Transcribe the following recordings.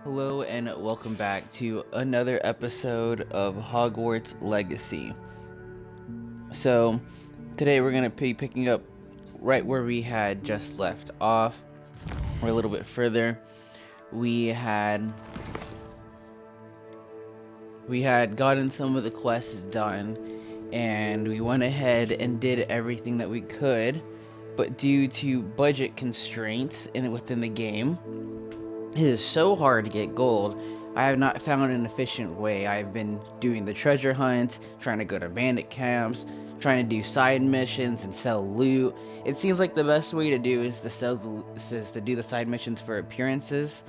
Hello and welcome back to another episode of Hogwarts Legacy. So, today we're going to be picking up right where we had just left off, or a little bit further. We had gotten some of the quests done, and we went ahead and did everything that we could, but due to budget constraints within the game, it is so hard to get gold. I have not found an efficient way. I've been doing the treasure hunts, trying to go to bandit camps, trying to do side missions and sell loot. It seems like the best way to do is to do the side missions for appearances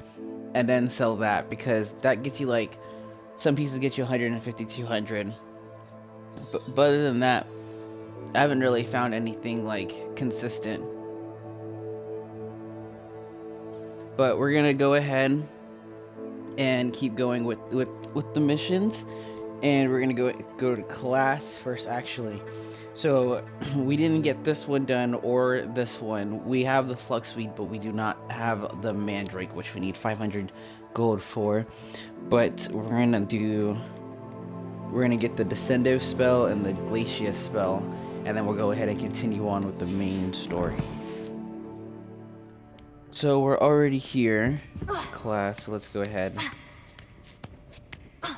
and then sell that, because that gets you like some pieces get you 150, 200. But other than that, I haven't really found anything like consistent. But we're gonna go ahead and keep going with the missions, and we're gonna go to class first, actually. So we didn't get this one done or this one. We have the flux suite, but we do not have the mandrake, which we need 500 gold for. But we're gonna get the descendive spell and the glacius spell, and then we'll go ahead and continue on with the main story. So we're already here, class, so let's go ahead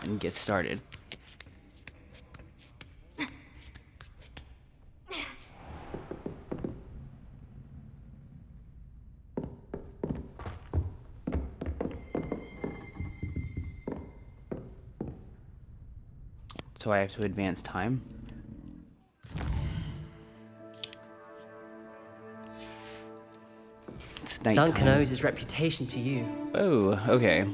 and get started. So I have to advance time. Duncan owes his reputation to you. Oh, okay.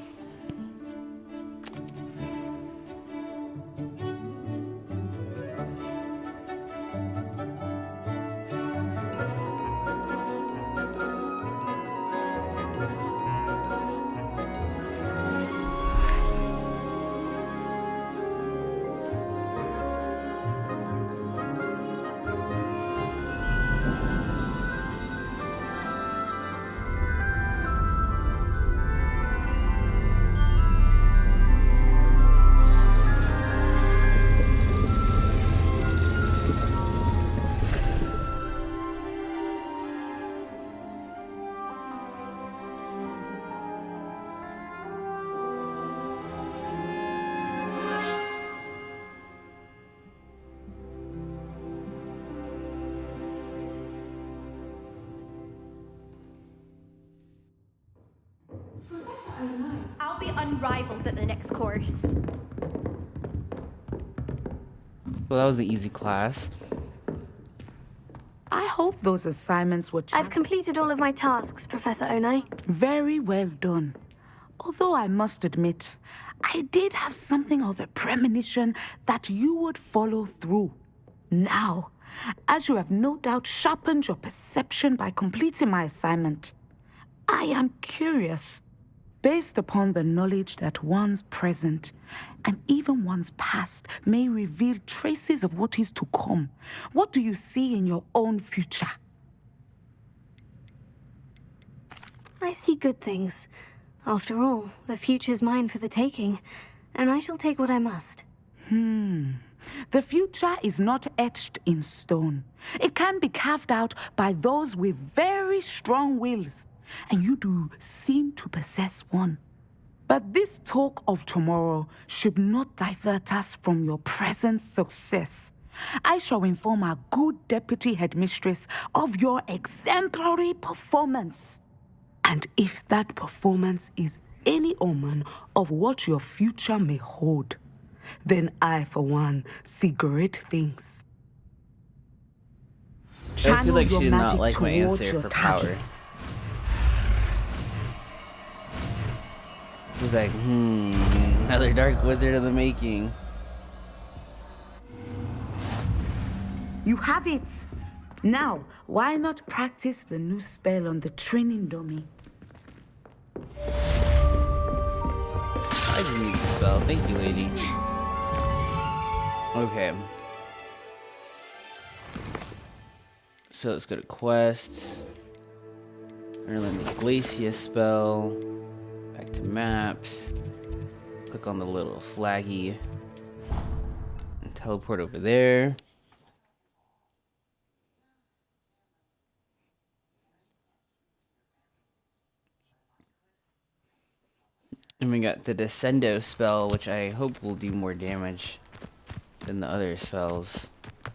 I'll be unrivaled at the next course. Well, that was an easy class. I hope those assignments were I've completed all of my tasks, Professor Onai. very well done. Although I must admit, I did have something of a premonition that you would follow through. Now, as you have no doubt sharpened your perception by completing my assignment, I am curious. Based upon the knowledge that one's present and even one's past may reveal traces of what is to come, what do you see in your own future? I see good things. After all, the future's mine for the taking, and I shall take what I must. The future is not etched in stone. It can be carved out by those with very strong wills, and you do seem to possess one. But this talk of tomorrow should not divert us from your present success. I shall inform our good deputy headmistress of your exemplary performance. And if that performance is any omen of what your future may hold, then I, for one, see great things. I feel like she your did not magic like my towards answer your for power. targets. He's like, another dark wizard in the making. You have it. Now, why not practice the new spell on the training dummy? I just need a spell. Thank you, lady. Okay. So let's go to quests. We're gonna learn the Glacius spell. Back to maps. Click on the little flaggy and teleport over there. And we got the Descendo spell, which I hope will do more damage than the other spells.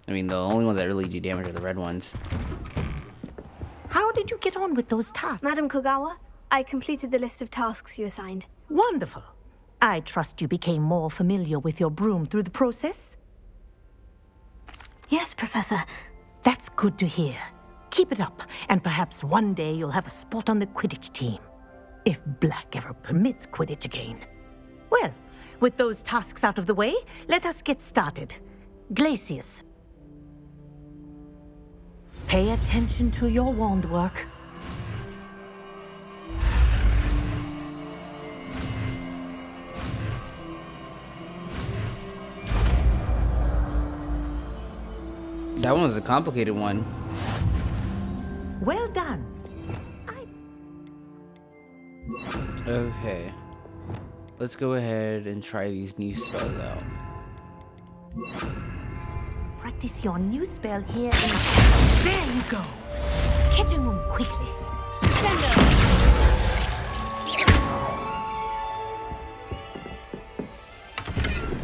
I mean, the only ones that really do damage are the red ones. How did you get on with those tasks? Madam Kogawa, I completed the list of tasks you assigned. Wonderful. I trust you became more familiar with your broom through the process? Yes, Professor. That's good to hear. Keep it up, and perhaps one day you'll have a spot on the Quidditch team. If Black ever permits Quidditch again. Well, with those tasks out of the way, let us get started. Glacius. Pay attention to your wand work. That one was a complicated one. Well done. Okay. Let's go ahead and try these new spells out. Practice your new spell here and... There you go. Catching them quickly.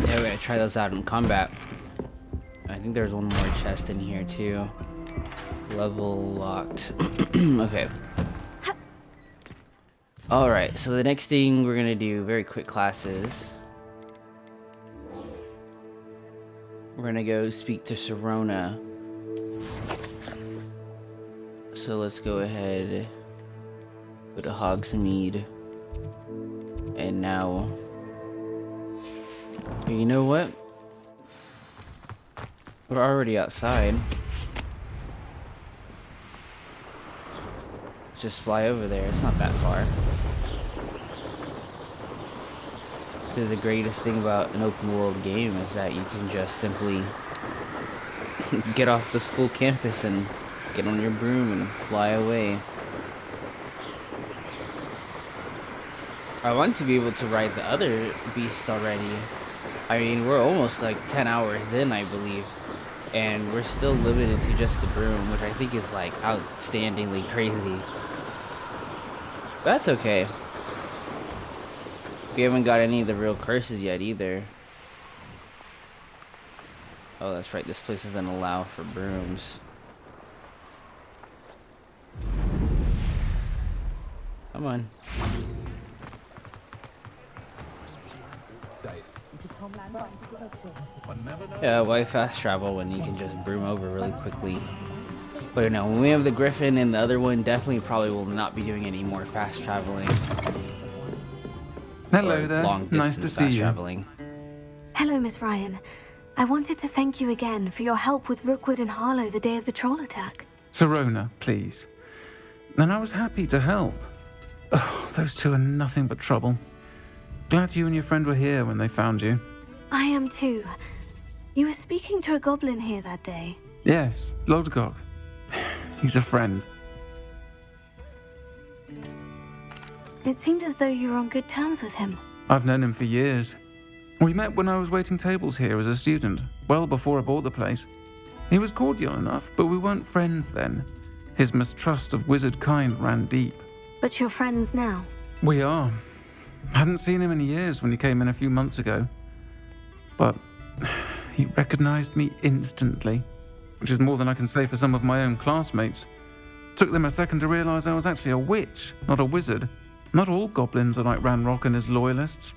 Yeah, we're gonna try those out in combat. I think there's one more chest in here too. Level locked. Okay. Alright, so the next thing we're gonna do, very quick classes. We're gonna go speak to Sirona. So let's go ahead, go to Hogsmeade. And now, you know what? We're already outside. Let's just fly over there, it's not that far. Because the greatest thing about an open world game is that you can just simply get off the school campus and get on your broom and fly away. I want to be able to ride the other beast already. I mean, we're almost like 10 hours in, I believe. And we're still limited to just the broom, which I think is like outstandingly crazy. But that's okay. We haven't got any of the real curses yet either. Oh, that's right, this place doesn't allow for brooms. Come on. Yeah, why fast travel when you can just broom over really quickly? But no, when we have the Griffin and the other one, definitely probably will not be doing any more fast traveling. Hello there. Long Nice to distance see fast you. traveling. Hello, Miss Ryan. I wanted to thank you again for your help with Rookwood and Harlow the day of the troll attack. Sirona, please. And I was happy to help. Oh, those two are nothing but trouble. Glad you and your friend were here when they found you. I am too. You were speaking to a goblin here that day. Yes, Lodgok. He's a friend. It seemed as though you were on good terms with him. I've known him for years. We met when I was waiting tables here as a student, well before I bought the place. He was cordial enough, but we weren't friends then. His mistrust of wizard kind ran deep. But you're friends now. We are. Hadn't seen him in years when he came in a few months ago. But he recognized me instantly, which is more than I can say for some of my own classmates. Took them a second to realize I was actually a witch, not a wizard. Not all goblins are like Ranrock and his loyalists.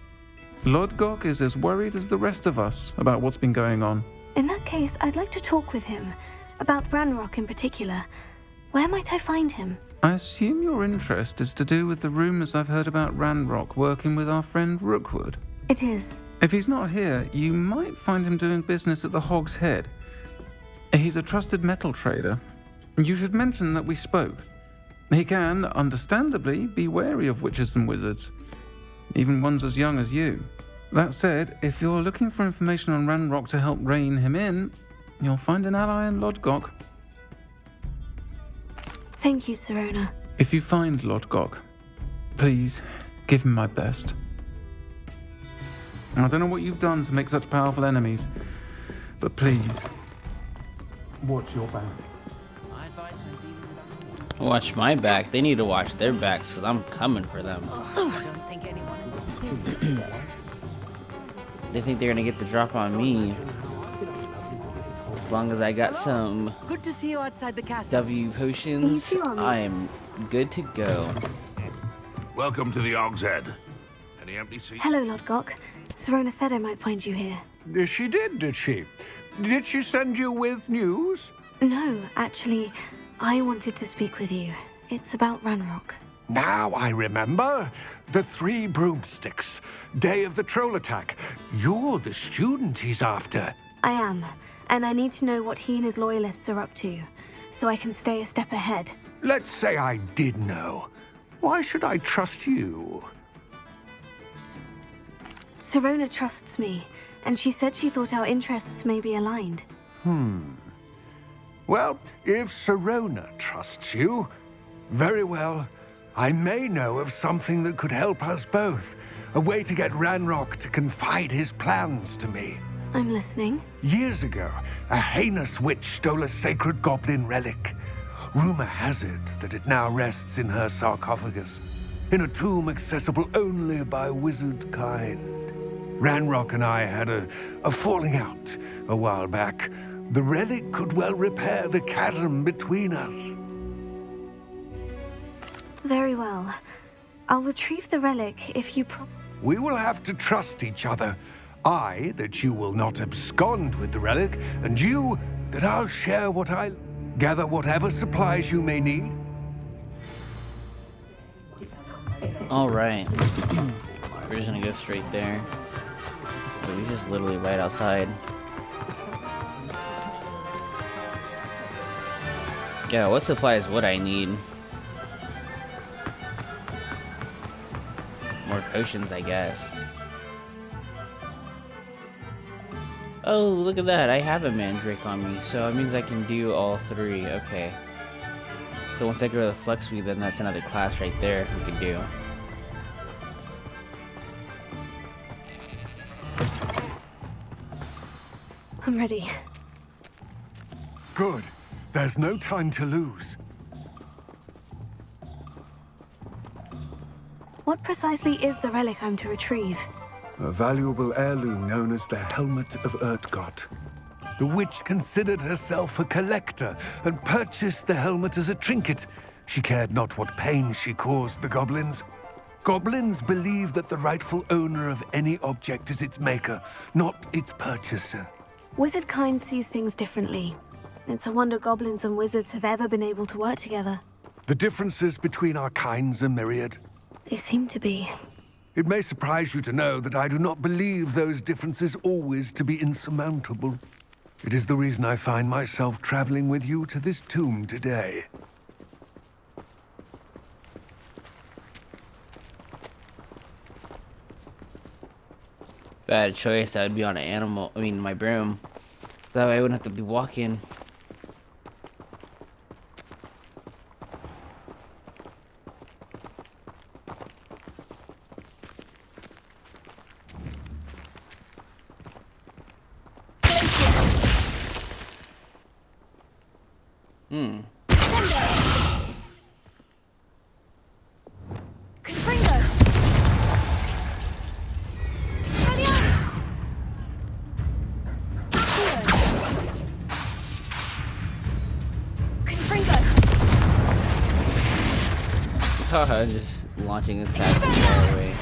Lodgok is as worried as the rest of us about what's been going on. In that case, I'd like to talk with him. About Ranrock in particular. Where might I find him? I assume your interest is to do with the rumors I've heard about Ranrock working with our friend Rookwood. It is. If he's not here, you might find him doing business at the Hog's Head. He's a trusted metal trader. You should mention that we spoke. He can, understandably, be wary of witches and wizards, even ones as young as you. That said, if you're looking for information on Ranrock to help rein him in, you'll find an ally in Lodgok. Thank you, Sirona. If you find Lodgok, please give him my best. I don't know what you've done to make such powerful enemies, but please, watch your back. Watch my back. They need to watch their backs because I'm coming for them. They think they're gonna get the drop on me. As long as I got some Good to see you outside the castle. W potions, You too, Amit. I'm good to go. Welcome to the Og's Head. Any empty seats? Hello, Lodgok. Serona said I might find you here. She did she? Did she send you with news? No, actually, I wanted to speak with you. It's about Ranrock. Now I remember. The 3 broomsticks. Day of the troll attack. You're the student he's after. I am, and I need to know what he and his loyalists are up to, so I can stay a step ahead. Let's say I did know. Why should I trust you? Serona trusts me, and she said she thought our interests may be aligned. Well, if Serona trusts you, very well. I may know of something that could help us both. A way to get Ranrock to confide his plans to me. I'm listening. Years ago, a heinous witch stole a sacred goblin relic. Rumor has it that it now rests in her sarcophagus, in a tomb accessible only by wizard kind. Ranrock and I had a falling out a while back. The relic could well repair the chasm between us. Very well. I'll retrieve the relic if you We will have to trust each other. I, that you will not abscond with the relic, and you, that I'll share what I gather whatever supplies you may need. Alright. We're just gonna go straight there. Wait, he's just literally right outside. Yeah, what supplies would I need? More potions, I guess. Oh, look at that. I have a mandrake on me, so it means I can do all 3. Okay. So once I go to the flex weed, then that's another class right there we can do. I'm ready. Good. There's no time to lose. What precisely is the relic I'm to retrieve? A valuable heirloom known as the Helmet of Urtgott. The witch considered herself a collector and purchased the helmet as a trinket. She cared not what pain she caused the goblins. Goblins believe that the rightful owner of any object is its maker, not its purchaser. Wizard kind sees things differently. It's a wonder goblins and wizards have ever been able to work together. The differences between our kinds are myriad. They seem to be. It may surprise you to know that I do not believe those differences always to be insurmountable. It is the reason I find myself traveling with you to this tomb today. Bad choice, that would be on an animal, my broom. That way I wouldn't have to be walking. Just launching attacks the entire way.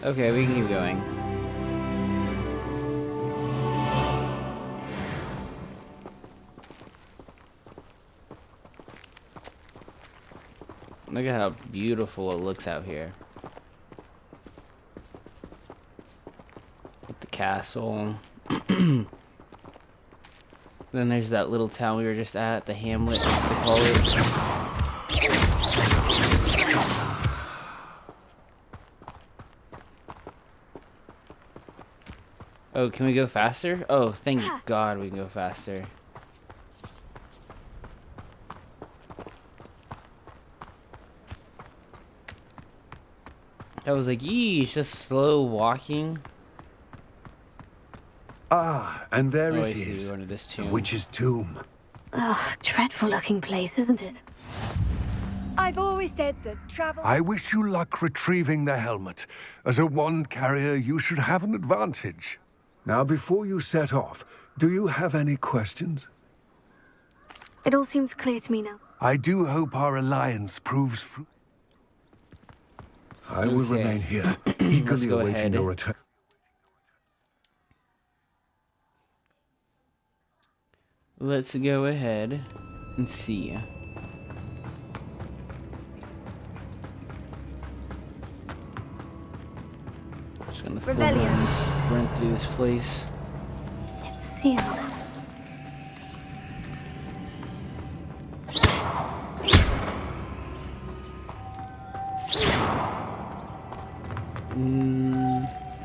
Okay, we can keep going. Look at how beautiful it looks out here. With the castle. Then there's that little town we were just at, the hamlet. Oh, can we go faster? Oh, thank God we can go faster. I was like, yeesh, just slow walking. Ah, and there Oh, it I see, is. we went to this The tomb. witch's tomb. Oh, dreadful looking place, isn't it? I've always said that travel... I wish you luck retrieving the helmet. As a wand carrier, you should have an advantage. Now, before you set off, do you have any questions? It all seems clear to me now. I do hope our alliance proves fruit. I will Okay. remain here, eagerly go awaiting ahead. your return. Let's go ahead and see. Just gonna full Revelio. run through this place. It's sealed.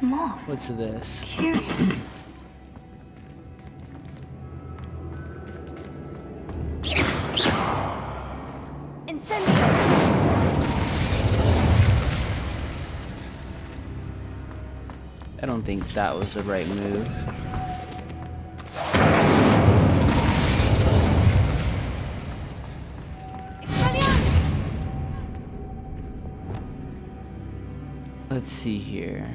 Moss. What's this? Curious. Incendio! I don't think that was the right move. Let's see here.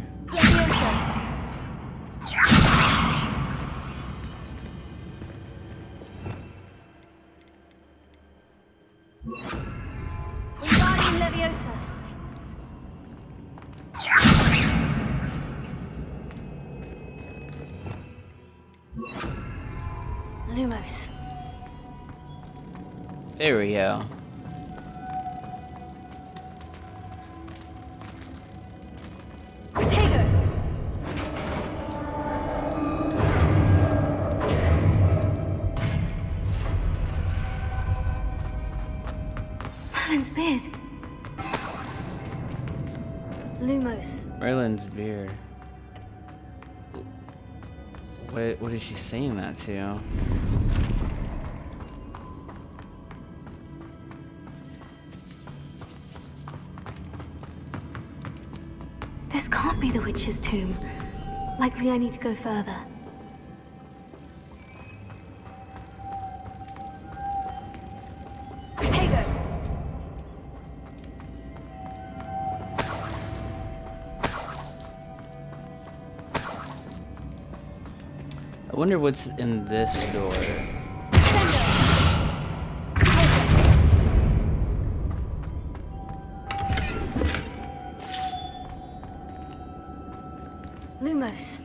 Wingardium Leviosa. Lumos. There we go. Protego. Merlin's beard. Lumos. Merlin's beard. What is she saying that to? This can't be the witch's tomb. Likely I need to go further. Protego. I wonder what's in this door. Lumos.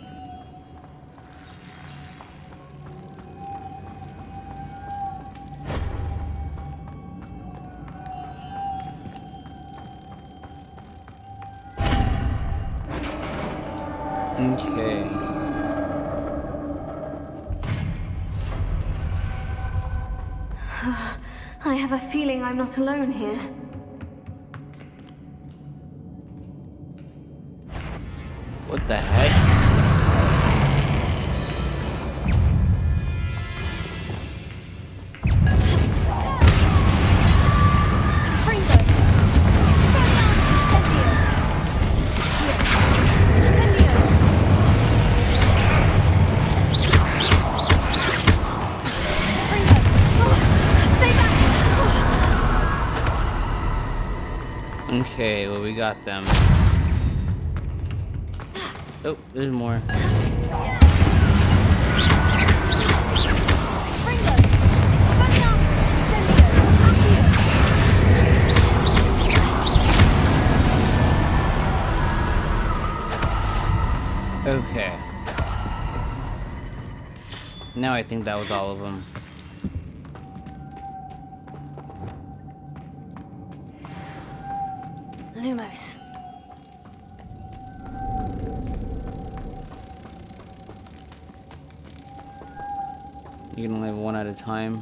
Okay. I have a feeling I'm not alone here. What the heck? Fringo. Incendio. Incendio. Fringo. Stay back. Okay, well we got them. Oh, there's more. Fringo. Expelliarmus. Incendio. Accio. Okay. Now I think that was all of them. Lumos. You can only have one at a time.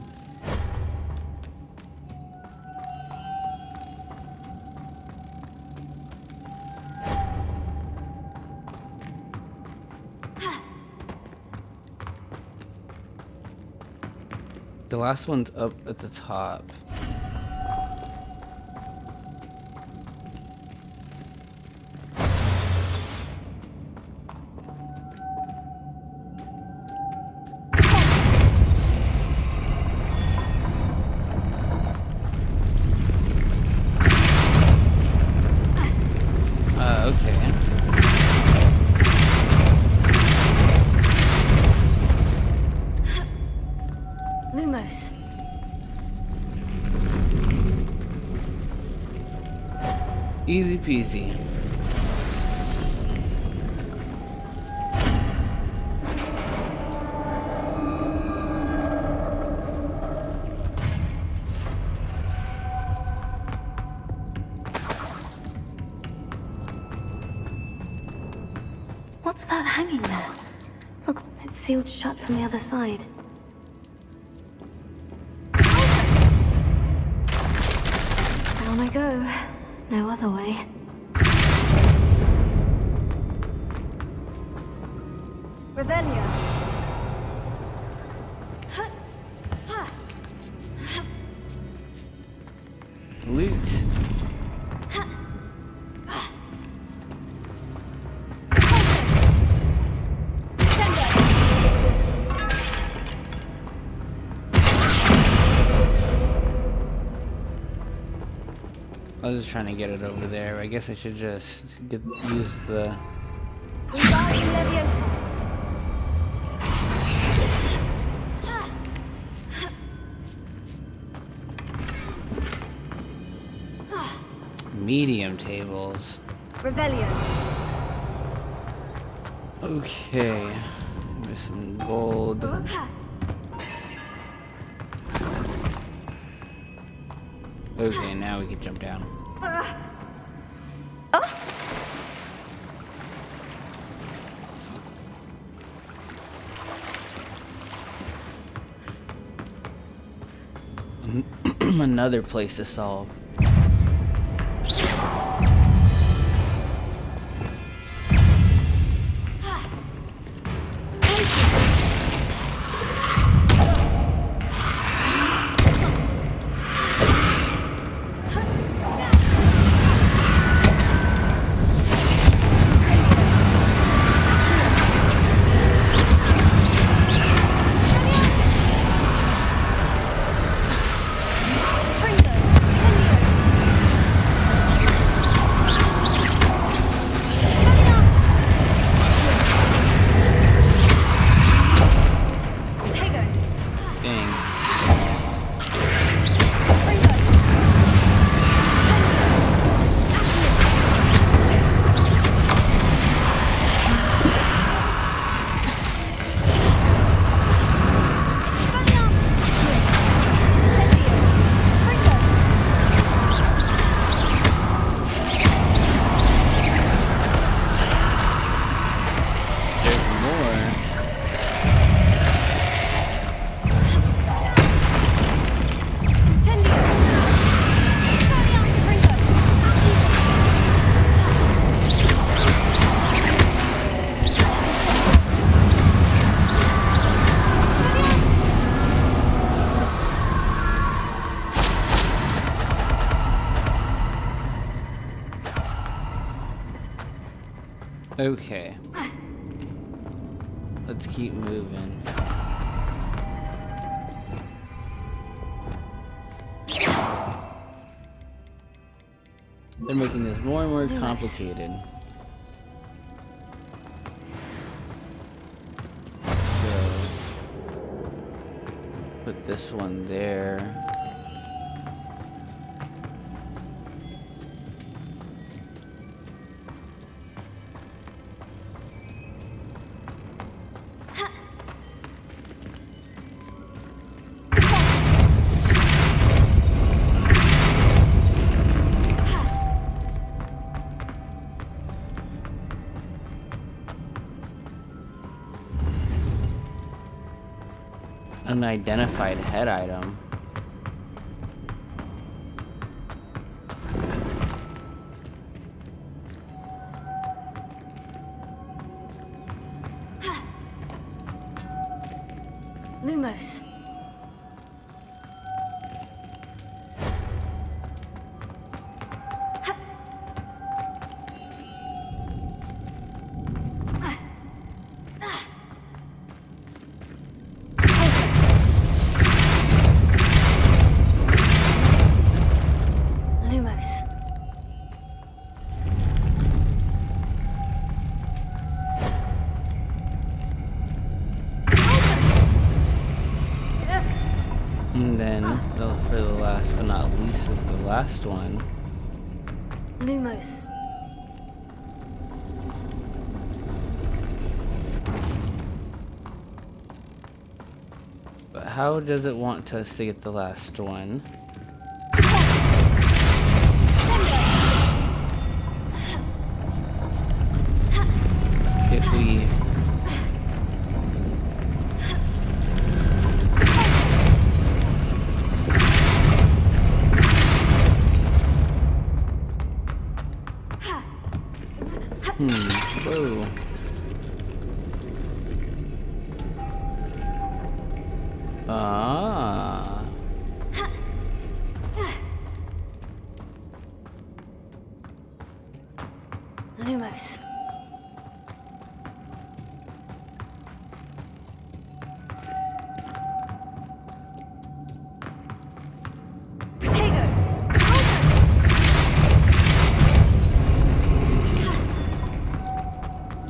The last one's up at the top. Easy peasy. What's that hanging there? Look, it's sealed shut from the other side. Down I go. No other way. Revelio. Loot. I was just trying to get it over there. I guess I should just use the... medium tables. Revelio. Okay. With some gold. Okay, now we can jump down. Another place to solve. Okay. Let's keep moving. They're making this more and more complicated. So, put this one there. Unidentified head item. Lumos. And then, for the last but not least, is the last one. Lumos. But how does it want us to get the last one? If we... Whoa. Ah. Lumos.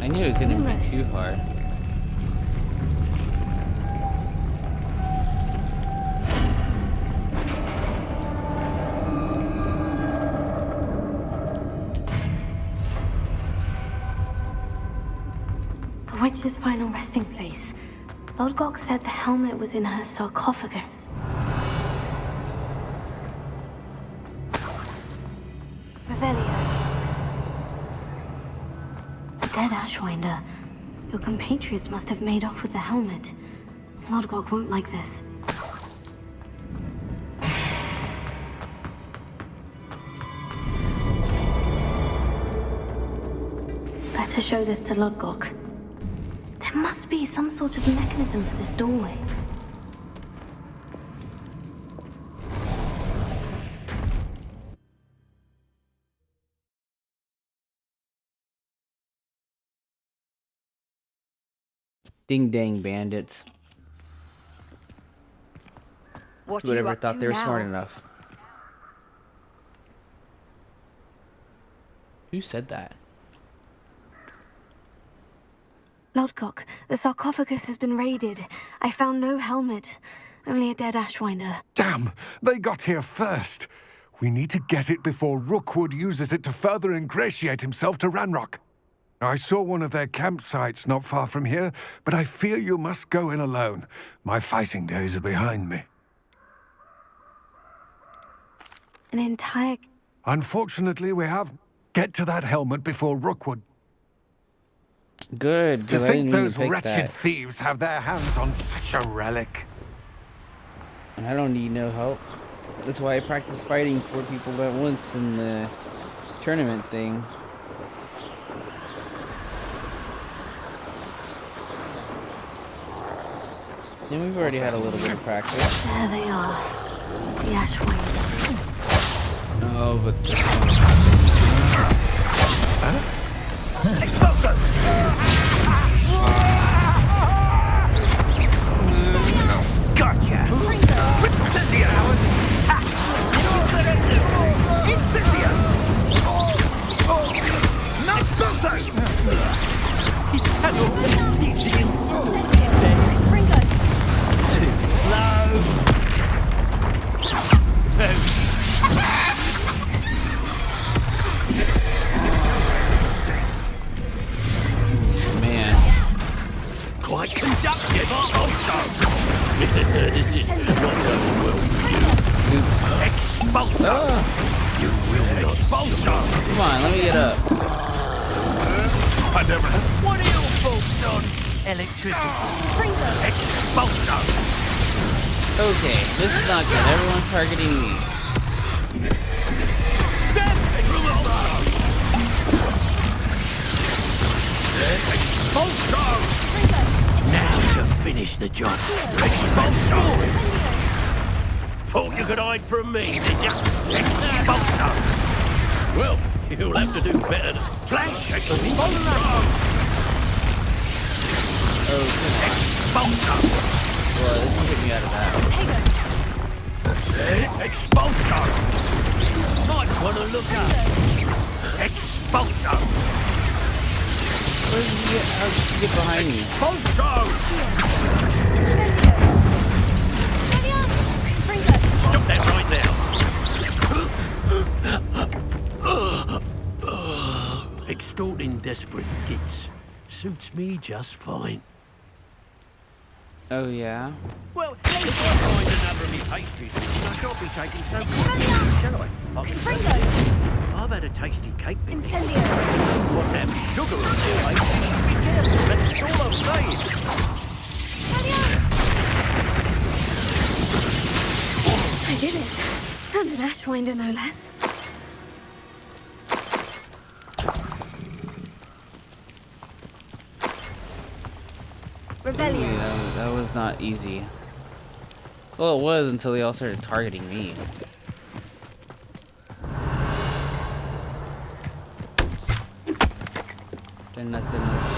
I knew it couldn't be too hard. The witch's final resting place. Lodgok said the helmet was in her sarcophagus. Revelio. A dead Ashwinder. Your compatriots must have made off with the helmet. Lodgok won't like this. Better show this to Lodgok. There must be some sort of mechanism for this doorway. Ding dang bandits. What Who would ever thought they were smart enough? Who said that? Lodgok, the sarcophagus has been raided. I found no helmet, only a dead Ashwinder. Damn! They got here first. We need to get it before Rookwood uses it to further ingratiate himself to Ranrock. I saw one of their campsites not far from here, but I fear you must go in alone. My fighting days are behind me. An entire... Unfortunately, we have... Get to that helmet before Rookwood. Good. To 'cause I think didn't even those pick wretched that. thieves have their hands on such a relic. And I don't need no help. That's why I practice fighting 4 people at once in the tournament thing. And we've already had a little bit of practice. There they are. The Ashwinder. Oh, but this Expulso! Gotcha! Incendia! Incendia! No expulso! He's had all the teaching in school these days. Too slow. So... Quite conductive, also. This is not going well for you. Expulso! You will not expulso! Come on, let me get up. I never had one of your folks on electricity. Expulso! Okay, this is not good. Everyone's targeting me. Expulso! Now to finish the job. Expulso! Thought you could hide from me, did ya? Expulso! Well, you'll have to do better than flash. Expulso! Expulso! Well, this can get me out of that. Expulso! Might want to look up. Expulso! Where did you get? How did you get behind me? Expulso! Stop that right now! Extorting desperate gits suits me just fine. Oh, yeah? Well, if I find another of me pastries, I shan't be taking so much, shall I? I can tell you, I've had a tasty cake before. Incendio. What them sugar in there, mate? You should be careful, that's all I'm saying. I did it. And an ashwinder, no less. Revelio. Yeah, that was not easy. Well, it was until they all started targeting me. Then nothing else.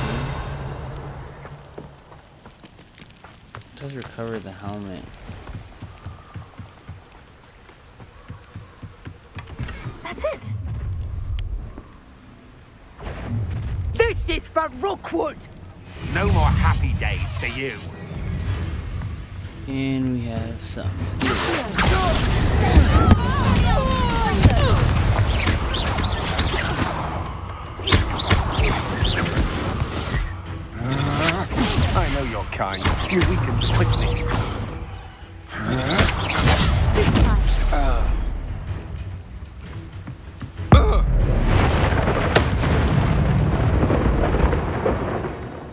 It does recover the helmet. That's it. This is for Rookwood! No more happy days for you. And we have some. I know your kind. You weaken quickly.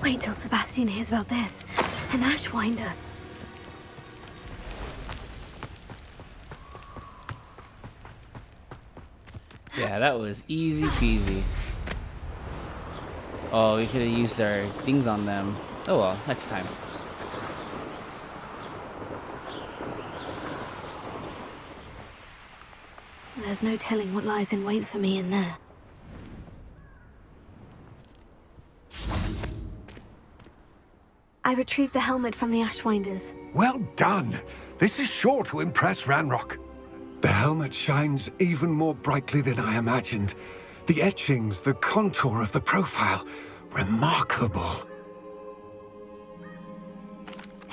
Wait till Sebastian hears about this. An ashwinder. Yeah, that was easy peasy. Oh, we could have used our things on them. Oh well, next time. There's no telling what lies in wait for me in there. I retrieved the helmet from the ashwinders. Well done. This is sure to impress Ranrock. The helmet shines even more brightly than I imagined. The etchings, the contour of the profile, remarkable.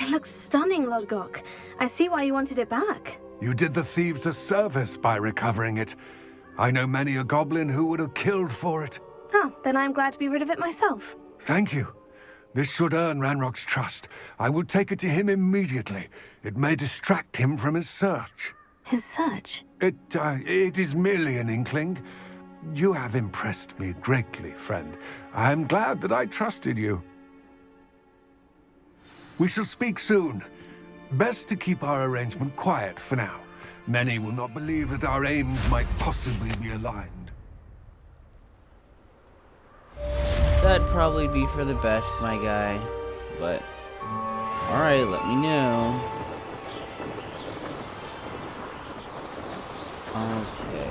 It looks stunning, Lodgok. I see why you wanted it back. You did the thieves a service by recovering it. I know many a goblin who would have killed for it. Oh, then I'm glad to be rid of it myself. Thank you. This should earn Ranrock's trust. I will take it to him immediately. It may distract him from his search. His search? It is merely an inkling. You have impressed me greatly, friend. I am glad that I trusted you. We shall speak soon. Best to keep our arrangement quiet for now. Many will not believe that our aims might possibly be aligned. That'd probably be for the best, my guy. But, alright, let me know. Okay.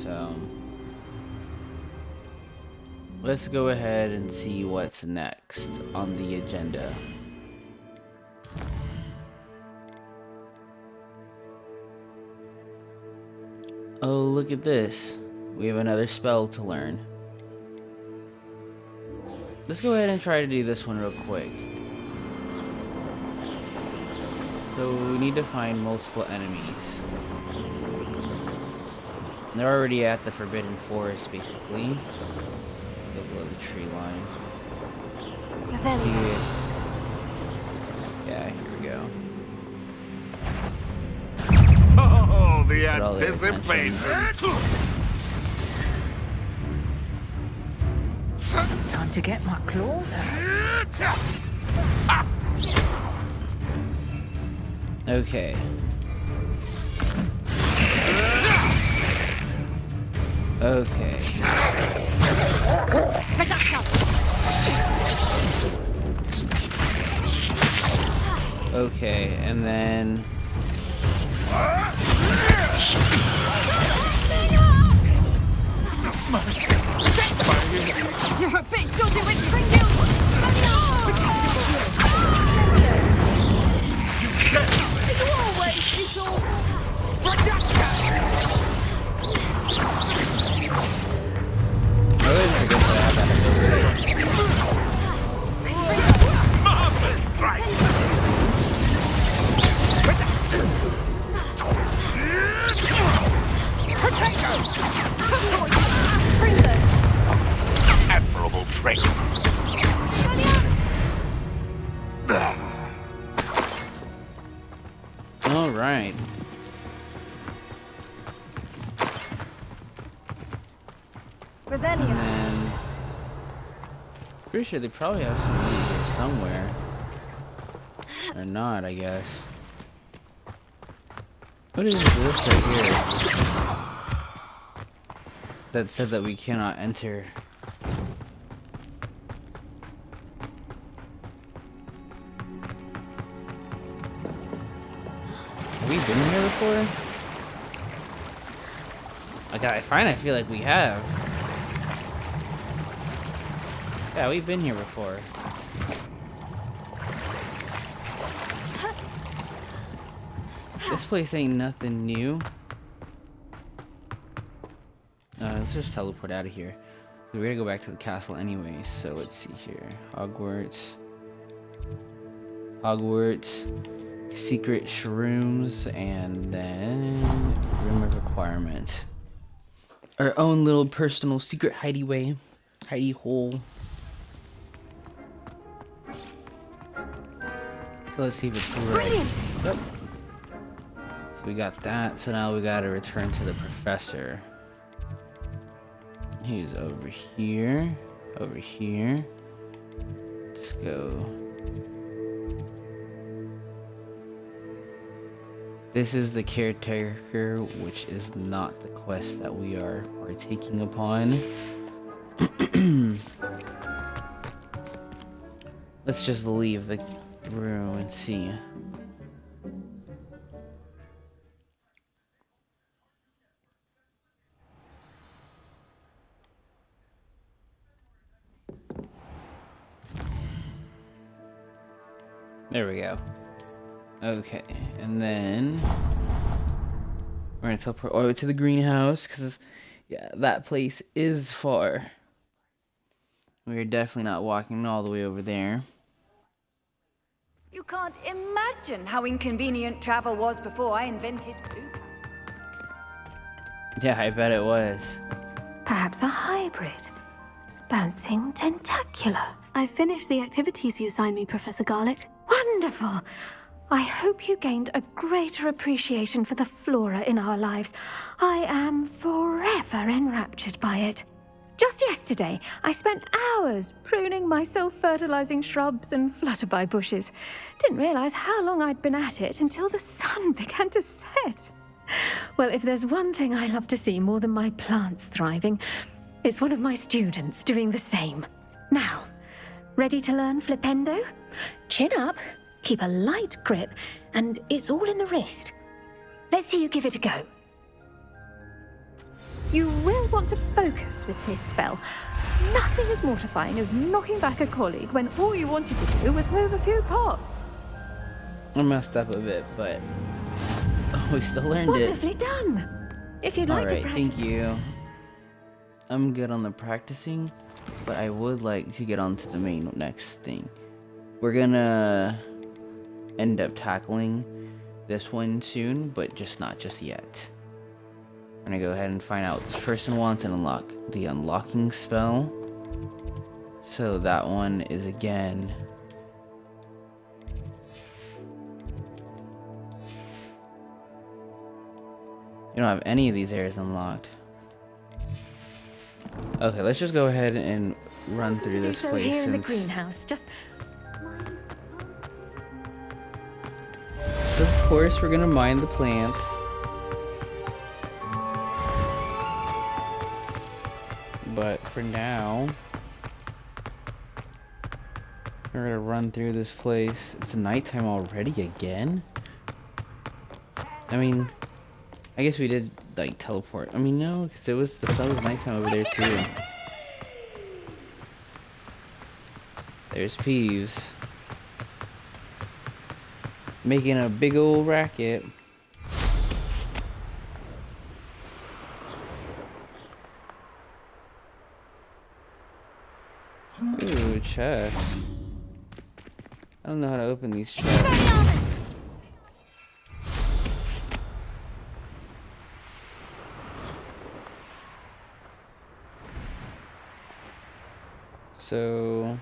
So, let's go ahead and see what's next on the agenda. Oh, look at this. We have another spell to learn. Let's go ahead and try to do this one real quick. So we need to find multiple enemies. They're already at the Forbidden Forest, basically. Let's go below the tree line. See it. Yeah, here we go. Oh, the Get all their anticipation. Time to get my claws out. Okay. Okay. Okay, and then... You're a big filthy rich you! You always is all... I always forget that I have that ability. Marvelous strike! trick. All right. Revelio. And pretty sure they probably have some meat here somewhere. Or not, I guess. What is this right here? That said that we cannot enter. Have we been here before? Like, I feel like we have. Yeah, we've been here before. This place ain't nothing new. Let's just teleport out of here. We're gonna go back to the castle anyway, so let's see here. Hogwarts. Secret shrooms, and then room of requirement. Our own little personal secret hidey hole. So let's see if it's right. Yep. So we got that. So now we gotta return to the professor. He's over here. Over here. Let's go. This is the caretaker, which is not the quest that we are partaking upon. Let's just leave the room and see. There we go. Okay, and then we're gonna teleport over to the greenhouse because, yeah, that place is far. We're definitely not walking all the way over there. You can't imagine how inconvenient travel was before I invented food. Yeah, I bet it was. Perhaps a hybrid. Bouncing tentacular. I finished the activities you assigned me, Professor Garlick. Wonderful! I hope you gained a greater appreciation for the flora in our lives. I am forever enraptured by it. Just yesterday, I spent hours pruning my self-fertilizing shrubs and flutterby bushes. Didn't realize how long I'd been at it until the sun began to set. Well, if there's one thing I love to see more than my plants thriving, it's one of my students doing the same. Now, ready to learn flipendo? Chin up, keep a light grip, and it's all in the wrist. Let's see you give it a go. You will want to focus with this spell. Nothing as mortifying as knocking back a colleague when all you wanted to do was move a few pots. I messed up a bit, but we still learned Wonderfully it. done. If you'd like to practice. Thank you. I'm good on the practicing, but I would like to get on to the main next thing. We're gonna end up tackling this one soon, but not just yet. I'm gonna go ahead and find out what this person wants and unlock the unlocking spell. So that one is again you don't have any of these areas unlocked. Okay, let's just go ahead and run through this place. Here in the greenhouse, just. Of course, we're gonna mine the plants. But for now, we're gonna run through this place. It's nighttime already again? I mean, I guess we did like teleport. I mean, no, because the sun was nighttime over there too. There's Peeves making a big old racket. Ooh, chest. I don't know how to open these chests. So...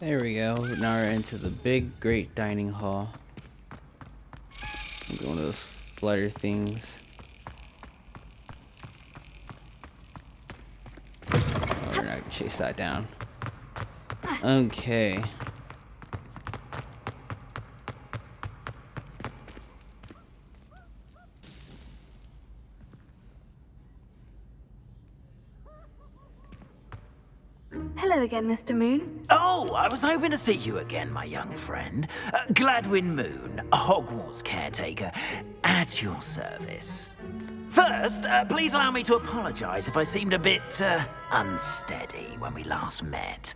there we go. Now we're into the big, great dining hall. One of those flutter things. Oh, we're not gonna chase that down. Okay. Hello again, Mr. Moon. Oh, I was hoping to see you again, my young friend. Gladwin Moon, Hogwarts caretaker, at your service. First, please allow me to apologize if I seemed a bit unsteady when we last met.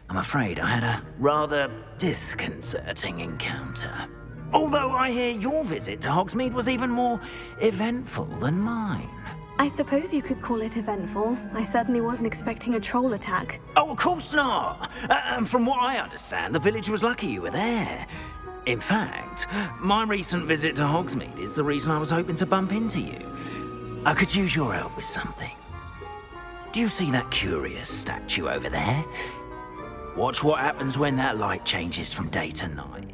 I'm afraid I had a rather disconcerting encounter. Although I hear your visit to Hogsmeade was even more eventful than mine. I suppose you could call it eventful. I certainly wasn't expecting a troll attack. Oh, of course not. From what I understand, the village was lucky you were there. In fact, my recent visit to Hogsmeade is the reason I was hoping to bump into you. I could use your help with something. Do you see that curious statue over there? Watch what happens when that light changes from day to night.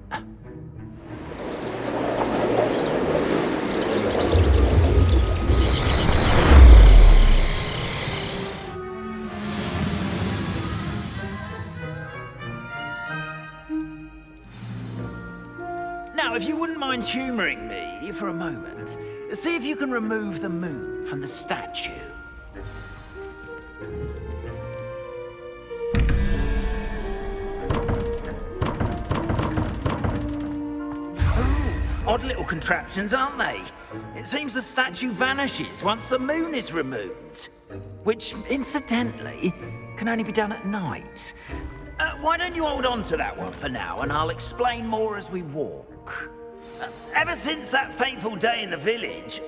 Now, if you wouldn't mind humouring me for a moment, see if you can remove the moon from the statue. Odd little contraptions, aren't they? It seems the statue vanishes once the moon is removed. Which, incidentally, can only be done at night. Why don't you hold on to that one for now, and I'll explain more as we walk. Ever since that fateful day in the village,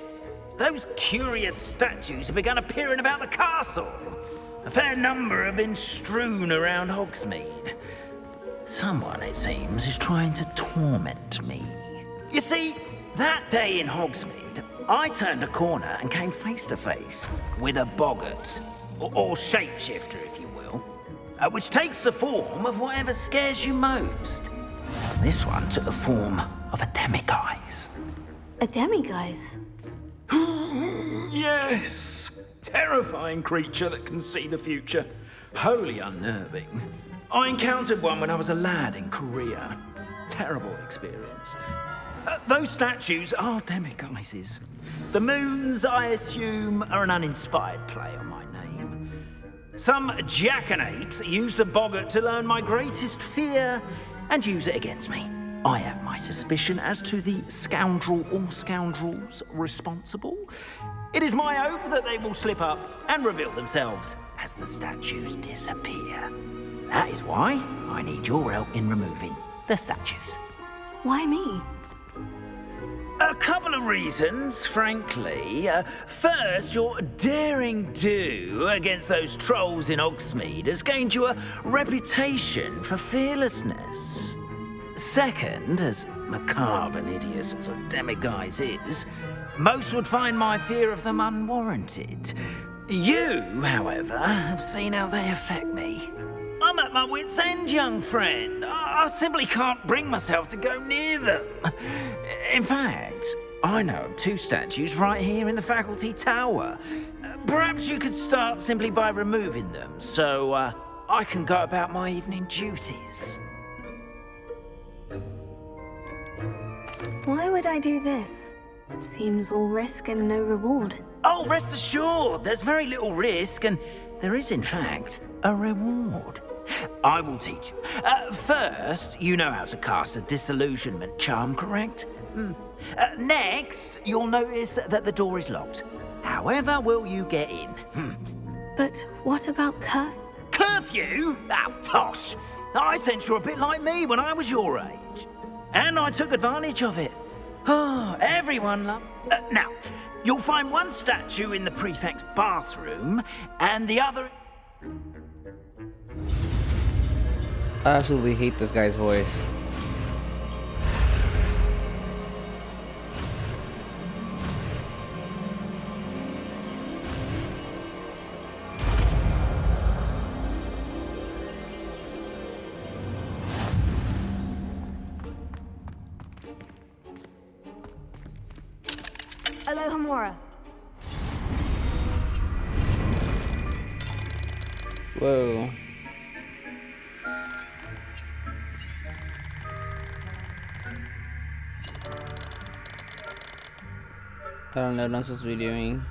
those curious statues have begun appearing about the castle. A fair number have been strewn around Hogsmeade. Someone, it seems, is trying to torment me. You see, that day in Hogsmeade, I turned a corner and came face to face with a boggart, or shapeshifter, if you will, which takes the form of whatever scares you most. This one took the form of a demiguise. A demiguise? Yes! Terrifying creature that can see the future. Wholly unnerving. I encountered one when I was a lad in Korea. Terrible experience. Those statues are demiguises. The moons, I assume, are an uninspired play on my name. Some jackanapes used a boggart to learn my greatest fear and use it against me. I have my suspicion as to the scoundrel or scoundrels responsible. It is my hope that they will slip up and reveal themselves as the statues disappear. That is why I need your help in removing the statues. Why me? A couple of reasons, frankly. First, your daring do against those trolls in Hogsmeade has gained you a reputation for fearlessness. Second, as macabre and hideous as a demiguise is, most would find my fear of them unwarranted. You, however, have seen how they affect me. I'm at my wit's end, young friend. I simply can't bring myself to go near them. In fact, I know of two statues right here in the faculty tower. Perhaps you could start simply by removing them, so I can go about my evening duties. Why would I do this? Seems all risk and no reward. Oh, rest assured, there's very little risk, and there is, in fact, a reward. I will teach you. First, you know how to cast a disillusionment charm, correct? Next, you'll notice that the door is locked. However will you get in? But what about Curfew? Oh, tosh! I sense you're a bit like me when I was your age. And I took advantage of it. Oh, everyone loved... Now, you'll find one statue in the prefect's bathroom, and the other... I absolutely hate this guy's voice. Hello, Hamura. Whoa. I don't know what I'm supposed to be doing.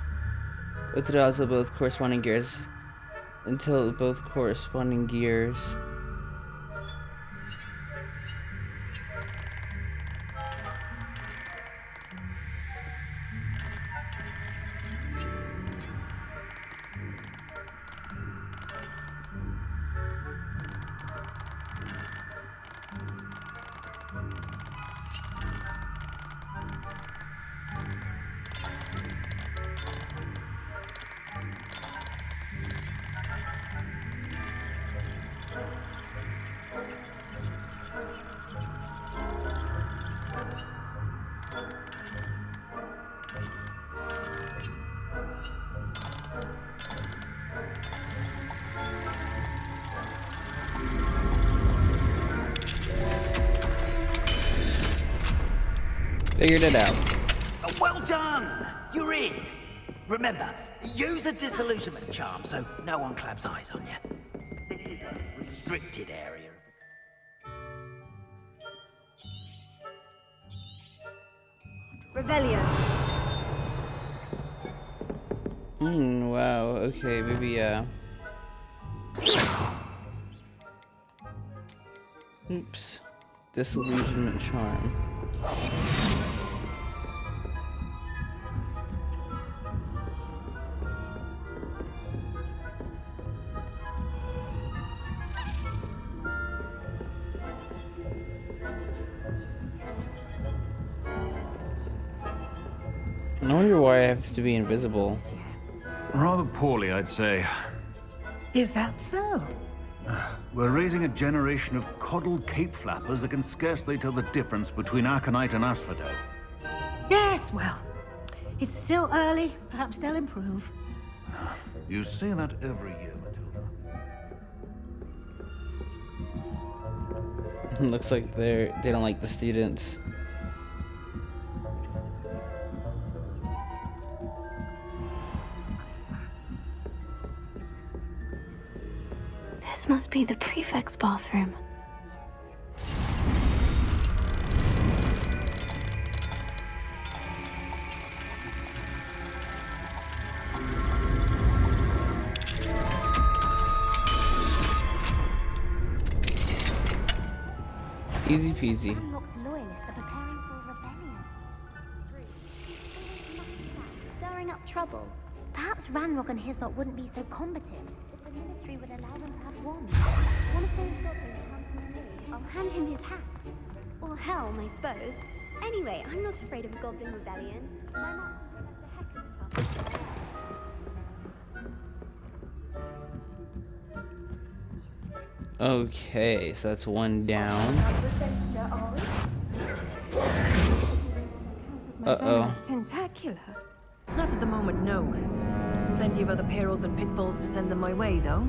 With the dials of both corresponding gears. Until both corresponding gears. Figured it out. Well done! You're in. Remember, use a disillusionment charm so no one claps eyes on you. This is a restricted area. Revelio. Wow, okay, maybe, oops. Disillusionment charm. I wonder why I have to be invisible. Rather poorly, I'd say. Is that so? We're raising a generation of coddled cape flappers that can scarcely tell the difference between Aconite and Asphodel. Yes, well, it's still early. Perhaps they'll improve. You say that every year, Matilda. Looks like they don't like the students. This must be the prefect's bathroom. Easy peasy. Stirring up trouble. Perhaps Ranrock and his lot wouldn't be so combative if the ministry would allow them to have wands. One of those goblins comes from me. I'll hand him his hat. Or helm, I suppose. Anyway, I'm not afraid of a goblin rebellion. My master Professor Hex is tough. Okay, so that's one down. Uh-oh. Tentacular. Not at the moment, no. Plenty of other perils and pitfalls to send them my way, though.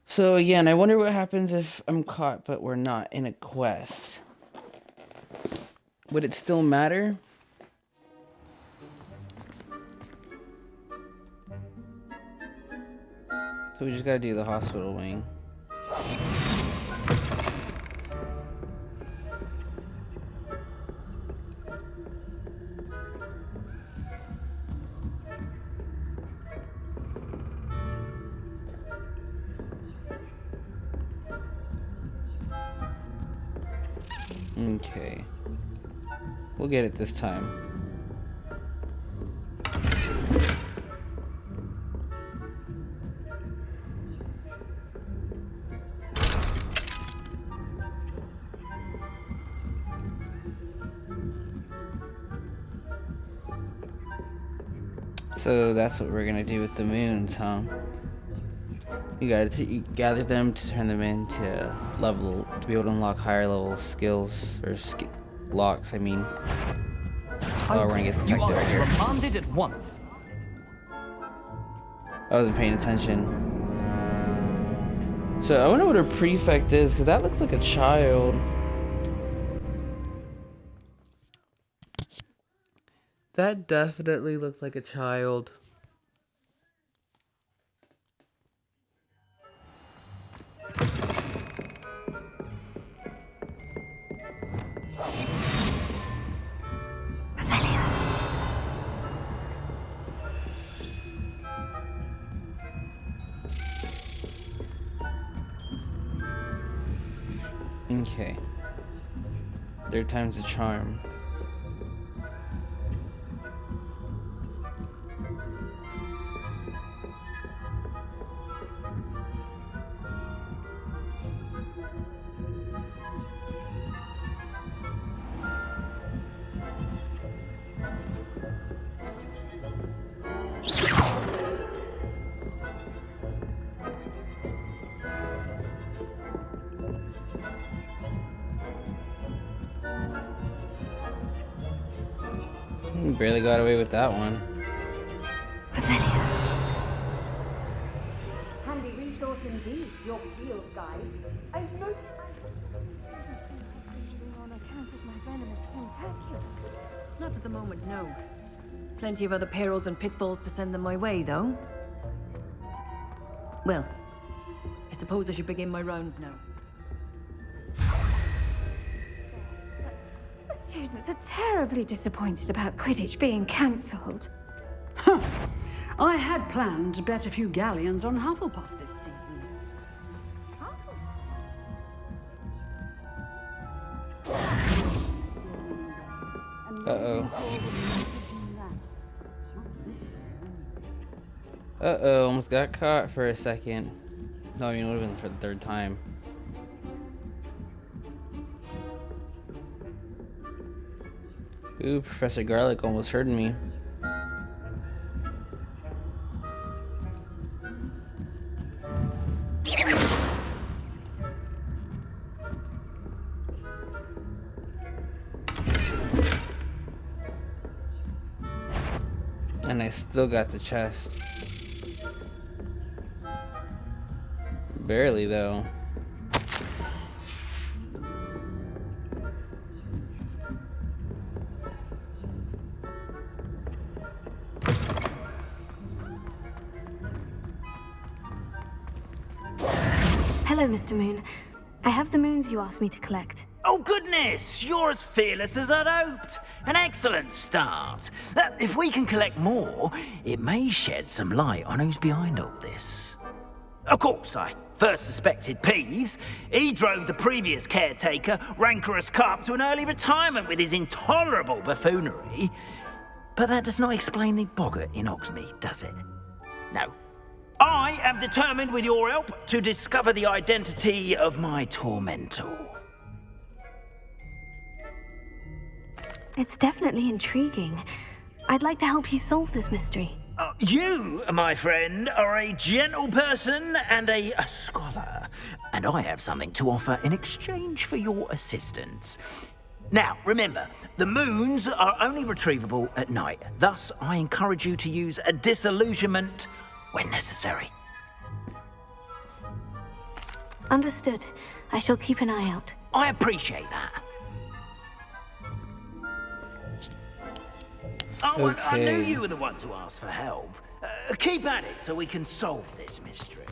So again, I wonder what happens if I'm caught but we're not in a quest. Would it still matter? So we just gotta do the hospital wing. Okay. We'll get it this time. So that's what we're gonna do with the moons, huh? You gotta gather them to turn them into level, to be able to unlock higher level skills, or locks, I mean. Oh, we're gonna get You detected are right here. remanded at once. I wasn't paying attention. So I wonder what her prefect is, because that looks like a child. That definitely looked like a child. Okay. Third time's a charm. You barely got away with that one. Handy resource indeed, your field guide. I noticed on account of my venomous tentacle. Not at the moment, no. Plenty of other perils and pitfalls to send them my way, though. Well, I suppose I should begin my rounds now. Students are terribly disappointed about Quidditch being cancelled. I had planned to bet a few galleons on Hufflepuff this season. Uh-oh, almost got caught for a second. No, I mean, it would have been for the third time. Ooh, Professor Garlic almost heard me. And I still got the chest. Barely, though. Hello, Mr. Moon. I have the moons you asked me to collect. Oh, goodness! You're as fearless as I'd hoped. An excellent start. If we can collect more, it may shed some light on who's behind all this. Of course, I first suspected Peeves. He drove the previous caretaker, Rancorous Carp, to an early retirement with his intolerable buffoonery. But that does not explain the boggart in Hogsmeade, does it? No. I am determined, with your help, to discover the identity of my tormentor. It's definitely intriguing. I'd like to help you solve this mystery. You, my friend, are a gentle person and a scholar, and I have something to offer in exchange for your assistance. Now, remember, the moons are only retrievable at night. Thus, I encourage you to use a disillusionment when necessary. Understood. I shall keep an eye out. I appreciate that. Oh, Okay. I knew you were the one to ask for help. Keep at it so we can solve this mystery.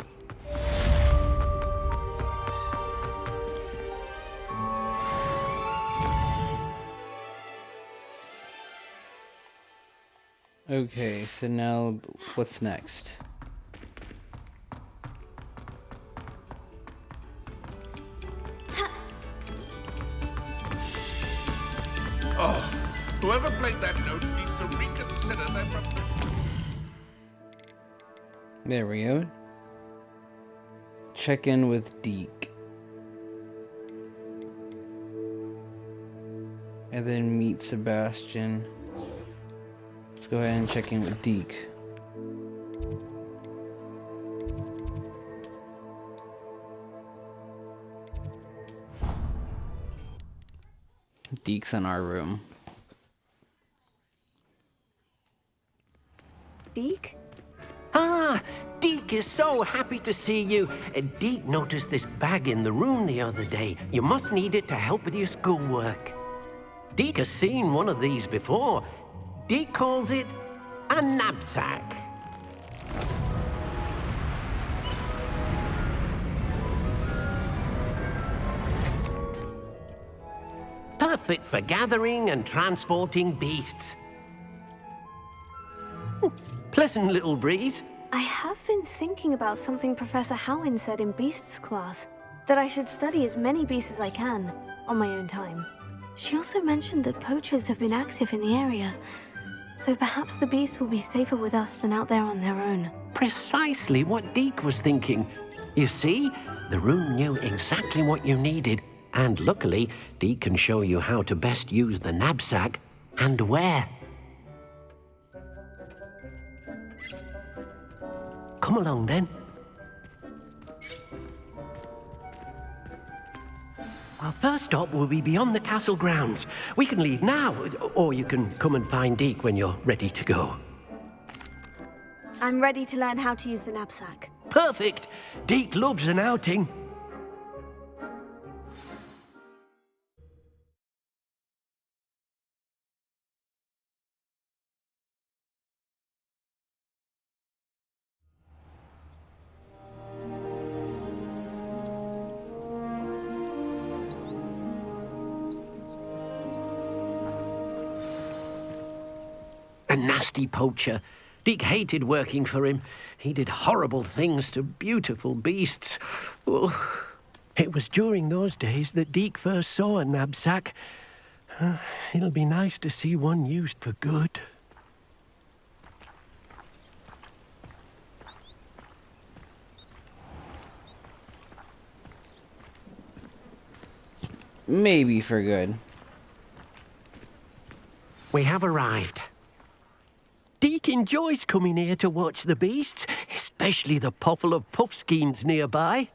Okay, so now what's next? Oh, whoever played that note needs to reconsider their proposition. There we go. Check in with Deke. And then meet Sebastian. Let's go ahead and check in with Deke. Deke's in our room. Deke? Ah, Deke is so happy to see you. Deke noticed this bag in the room the other day. You must need it to help with your schoolwork. Deke has seen one of these before. Deke calls it a knapsack. Perfect for gathering and transporting beasts. Pleasant little breeze. I have been thinking about something Professor Howin said in Beasts class, that I should study as many beasts as I can, on my own time. She also mentioned that poachers have been active in the area, so perhaps the beasts will be safer with us than out there on their own. Precisely what Deke was thinking. You see, the room knew exactly what you needed, and luckily, Deke can show you how to best use the knapsack and where. Come along, then. Our first stop will be beyond the castle grounds. We can leave now, or you can come and find Deke when you're ready to go. I'm ready to learn how to use the knapsack. Perfect! Deke loves an outing. A nasty poacher. Deke hated working for him. He did horrible things to beautiful beasts. Oh. It was during those days that Deke first saw a knapsack. It'll be nice to see one used for good. Maybe for good. We have arrived. Deke enjoys coming here to watch the beasts, especially the potful of puffskeins nearby.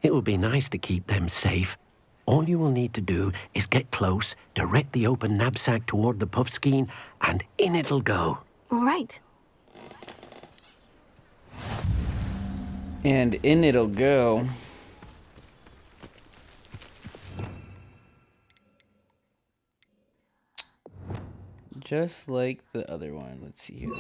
It will be nice to keep them safe. All you will need to do is get close, direct the open knapsack toward the puffskein, and in it'll go. All right. And in it'll go. Just like the other one. Let's see here.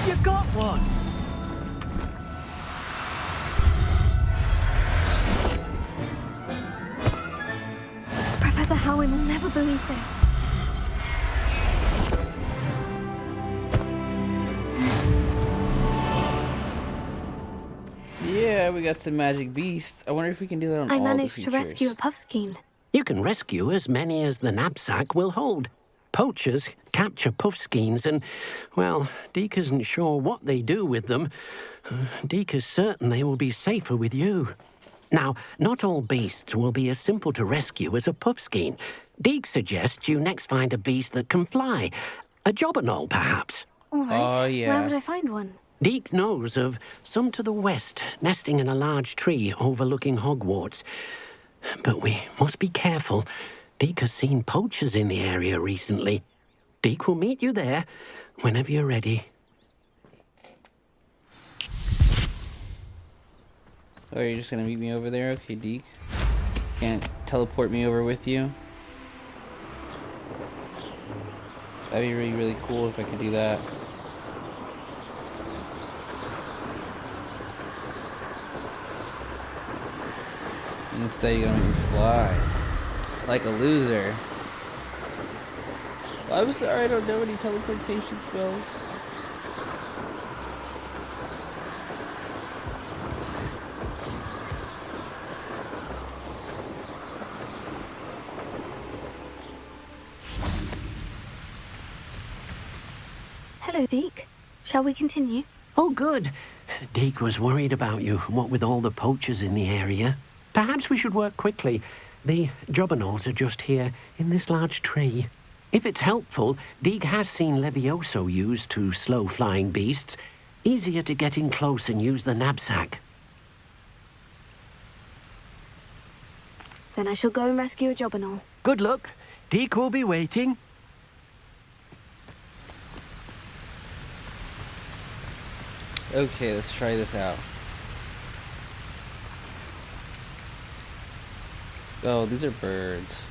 You got one! Professor Howin will never believe this. Yeah, we got some magic beasts. I wonder if we can do that on all the I managed creatures. to rescue a puffskein. You can rescue as many as the knapsack will hold. Poachers capture puffskeins and, well, Deke isn't sure what they do with them. Deke is certain they will be safer with you. Now, not all beasts will be as simple to rescue as a puffskein. Deke suggests you next find a beast that can fly. A jobberknoll, perhaps. All right. Oh, yeah. Where would I find one? Deke knows of some to the west, nesting in a large tree overlooking Hogwarts. But we must be careful. Deke has seen poachers in the area recently. Deke will meet you there whenever you're ready. Oh, you're just gonna meet me over there? Okay, Deke. Can't teleport me over with you? That'd be really, really cool if I could do that. Instead, you're gonna make me fly. Like a loser. Well, I'm sorry, I don't know any teleportation spells. Hello, Deke. Shall we continue? Oh, good. Deke was worried about you, what with all the poachers in the area. Perhaps we should work quickly. The jobberknolls are just here, in this large tree. If it's helpful, Deke has seen Levioso used to slow flying beasts. Easier to get in close and use the knapsack. Then I shall go and rescue a jobberknoll. Good luck. Deke will be waiting. Okay, let's try this out. Oh, these are birds.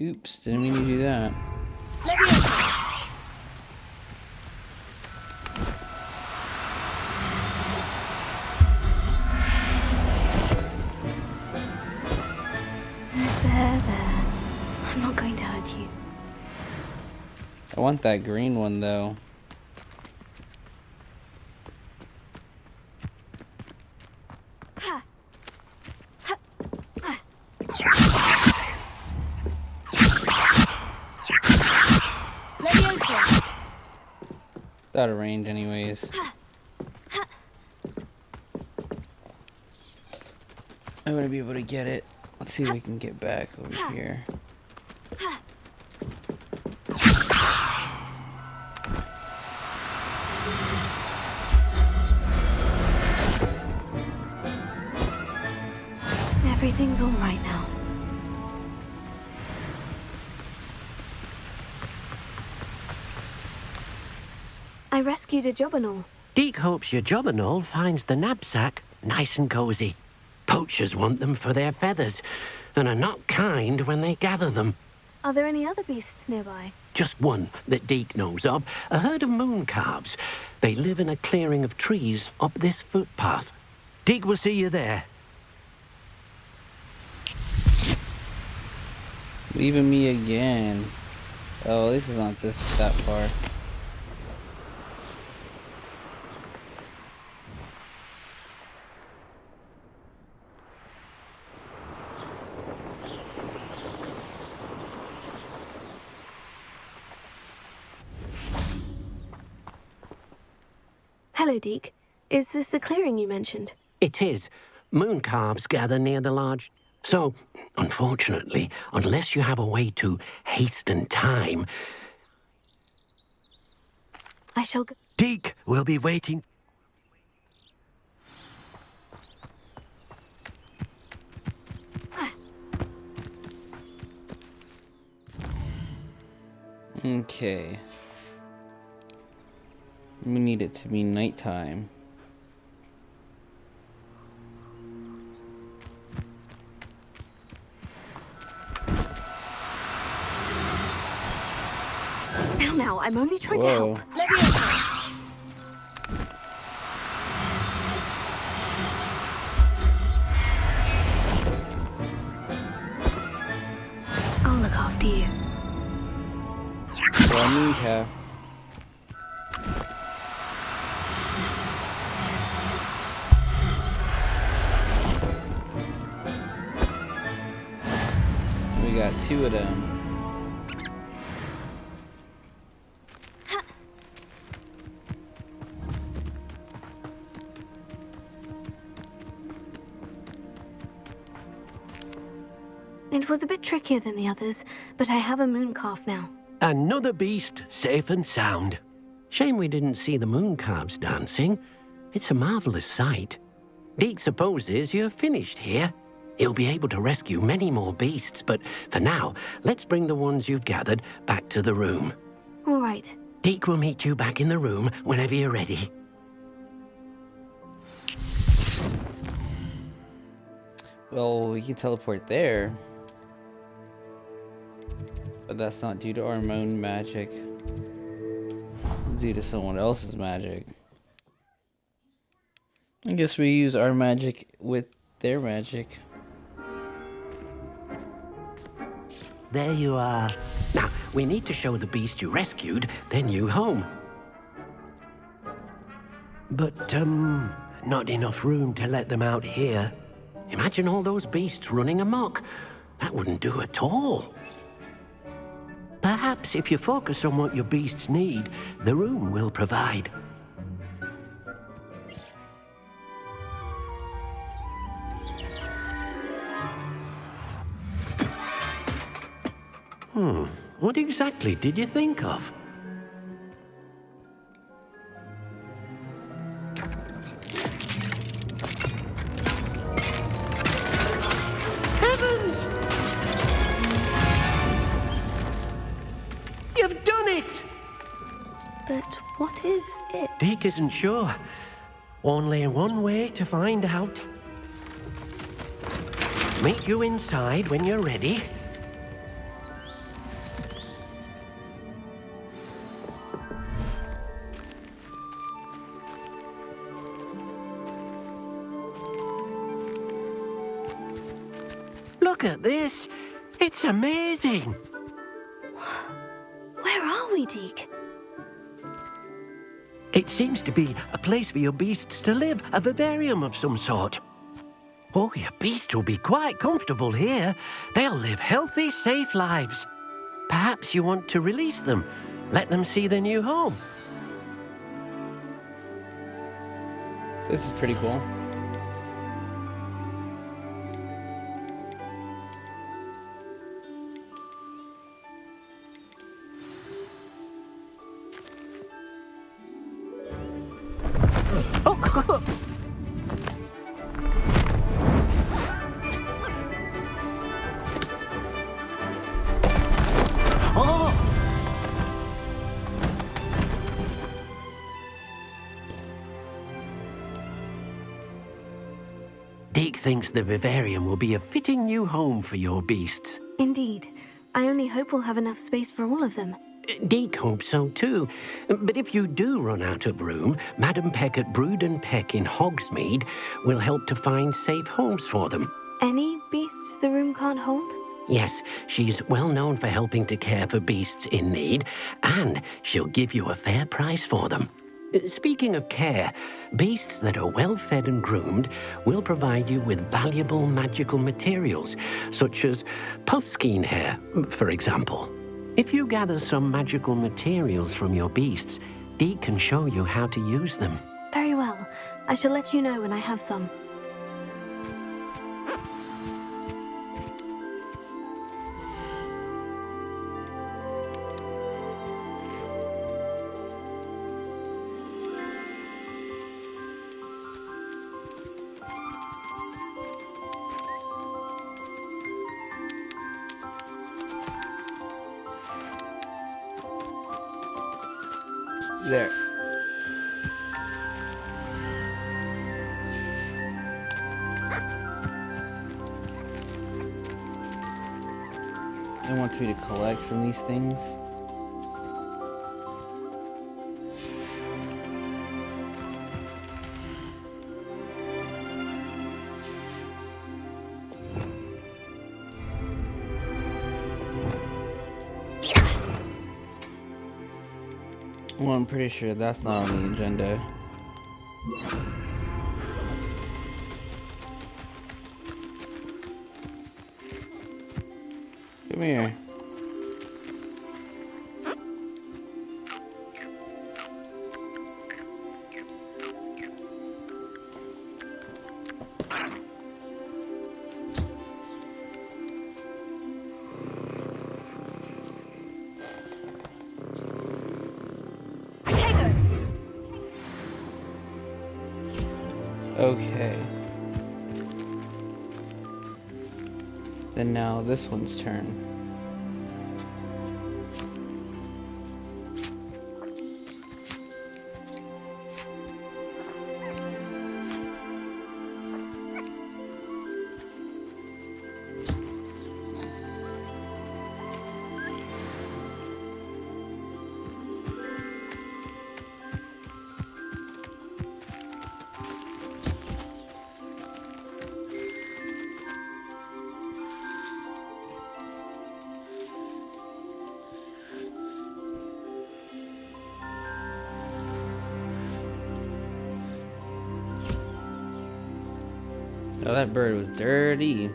Oops, didn't mean to do that. There. I'm not going to hurt you. I want that green one though. It's out of range anyways. I'm gonna be able to get it. Let's see if we can get back over here. Everything's all right now. I rescued a jobberknoll. Deke hopes your jobberknoll finds the knapsack nice and cozy. Poachers want them for their feathers, and are not kind when they gather them. Are there any other beasts nearby? Just one that Deke knows of, a herd of moon calves. They live in a clearing of trees up this footpath. Deke will see you there. Leaving me again. Oh, this is not that far. Hello, Deke. Is this the clearing you mentioned? It is. Moon calves gather near the large... So, unfortunately, unless you have a way to hasten time... I shall go... Deke will be waiting... Okay. We need it to be nighttime. Now, I'm only trying to help. I'll look after you. Well, moon calf. We got 2 of them. It was a bit trickier than the others, but I have a moon calf now. Another beast, safe and sound. Shame we didn't see the moon calves dancing. It's a marvelous sight. Deke supposes you're finished here. He'll be able to rescue many more beasts, but for now, let's bring the ones you've gathered back to the room. All right. Deke will meet you back in the room whenever you're ready. Well, we can teleport there. But that's not due to our own magic. It's due to someone else's magic. I guess we use our magic with their magic. There you are. Now, we need to show the beast you rescued their new home. But, not enough room to let them out here. Imagine all those beasts running amok. That wouldn't do at all. Perhaps if you focus on what your beasts need, the room will provide. What exactly did you think of? Heavens! You've done it! But what is it? Deke isn't sure. Only one way to find out. meet you inside when you're ready. Look at this. It's amazing. Where are we, Deke? It seems to be a place for your beasts to live, a vivarium of some sort. Oh, your beasts will be quite comfortable here. They'll live healthy, safe lives. Perhaps you want to release them, let them see their new home. This is pretty cool. Deke thinks the vivarium will be a fitting new home for your beasts. Indeed. I only hope we'll have enough space for all of them. Deke hopes so too. But if you do run out of room, Madam Peck at Brood and Peck in Hogsmeade will help to find safe homes for them. Any beasts the room can't hold? Yes, she's well known for helping to care for beasts in need, and she'll give you a fair price for them. Speaking of care, beasts that are well fed and groomed will provide you with valuable magical materials, such as puffskein hair, for example. If you gather some magical materials from your beasts, Deke can show you how to use them. Very well. I shall let you know when I have some. There. It wants me to collect from these things. Well, I'm pretty sure that's not on the agenda. Come here. Okay. Then now this one's turn. Oh, that bird was dirty.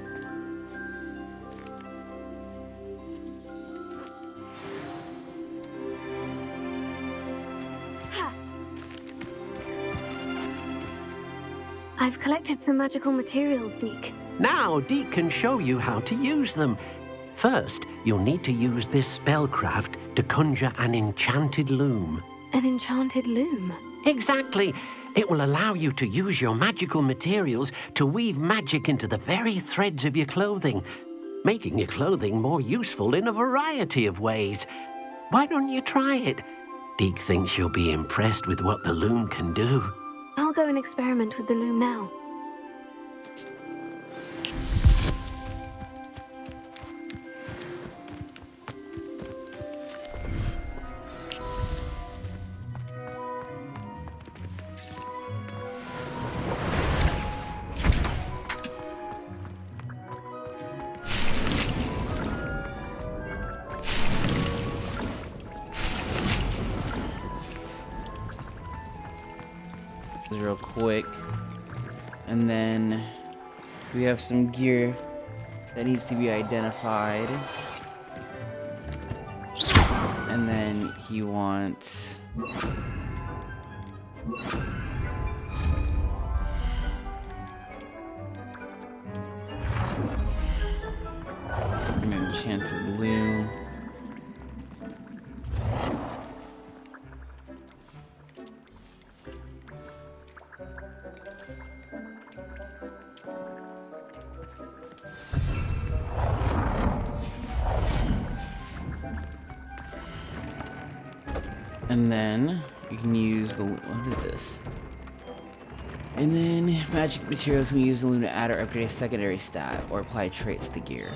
I've collected some magical materials, Deke. Now Deke can show you how to use them. First, you'll need to use this spellcraft to conjure an enchanted loom. An enchanted loom? Exactly. It will allow you to use your magical materials to weave magic into the very threads of your clothing, making your clothing more useful in a variety of ways. Why don't you try it? Deke thinks you'll be impressed with what the loom can do. I'll go and experiment with the loom now. real quick. And then we have some gear that needs to be identified. And then he wants... an enchanted loom. And then you can use the, what is this? And then magic materials can use the loom to add or upgrade a secondary stat or apply traits to gear.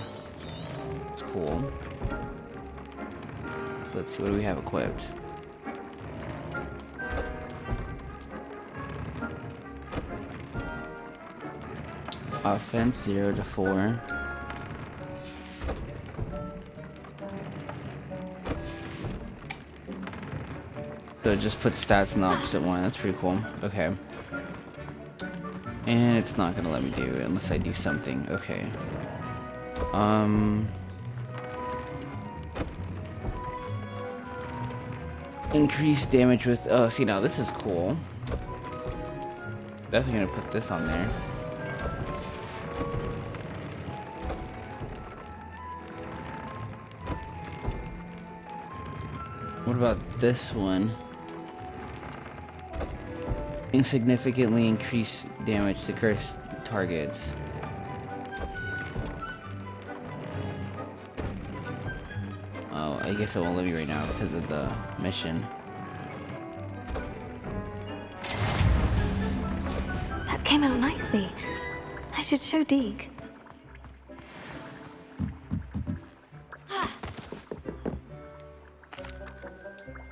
It's cool. Let's see, what do we have equipped? Offense 0 to 4. So it just puts stats in the opposite one. That's pretty cool. Okay. And it's not gonna let me do it unless I do something. Okay. Increase damage with... Oh, see, now this is cool. Definitely gonna put this on there. What about this one? Insignificantly increase damage to cursed targets. Oh, I guess it won't let me right now because of the mission. That came out nicely. I should show Deke.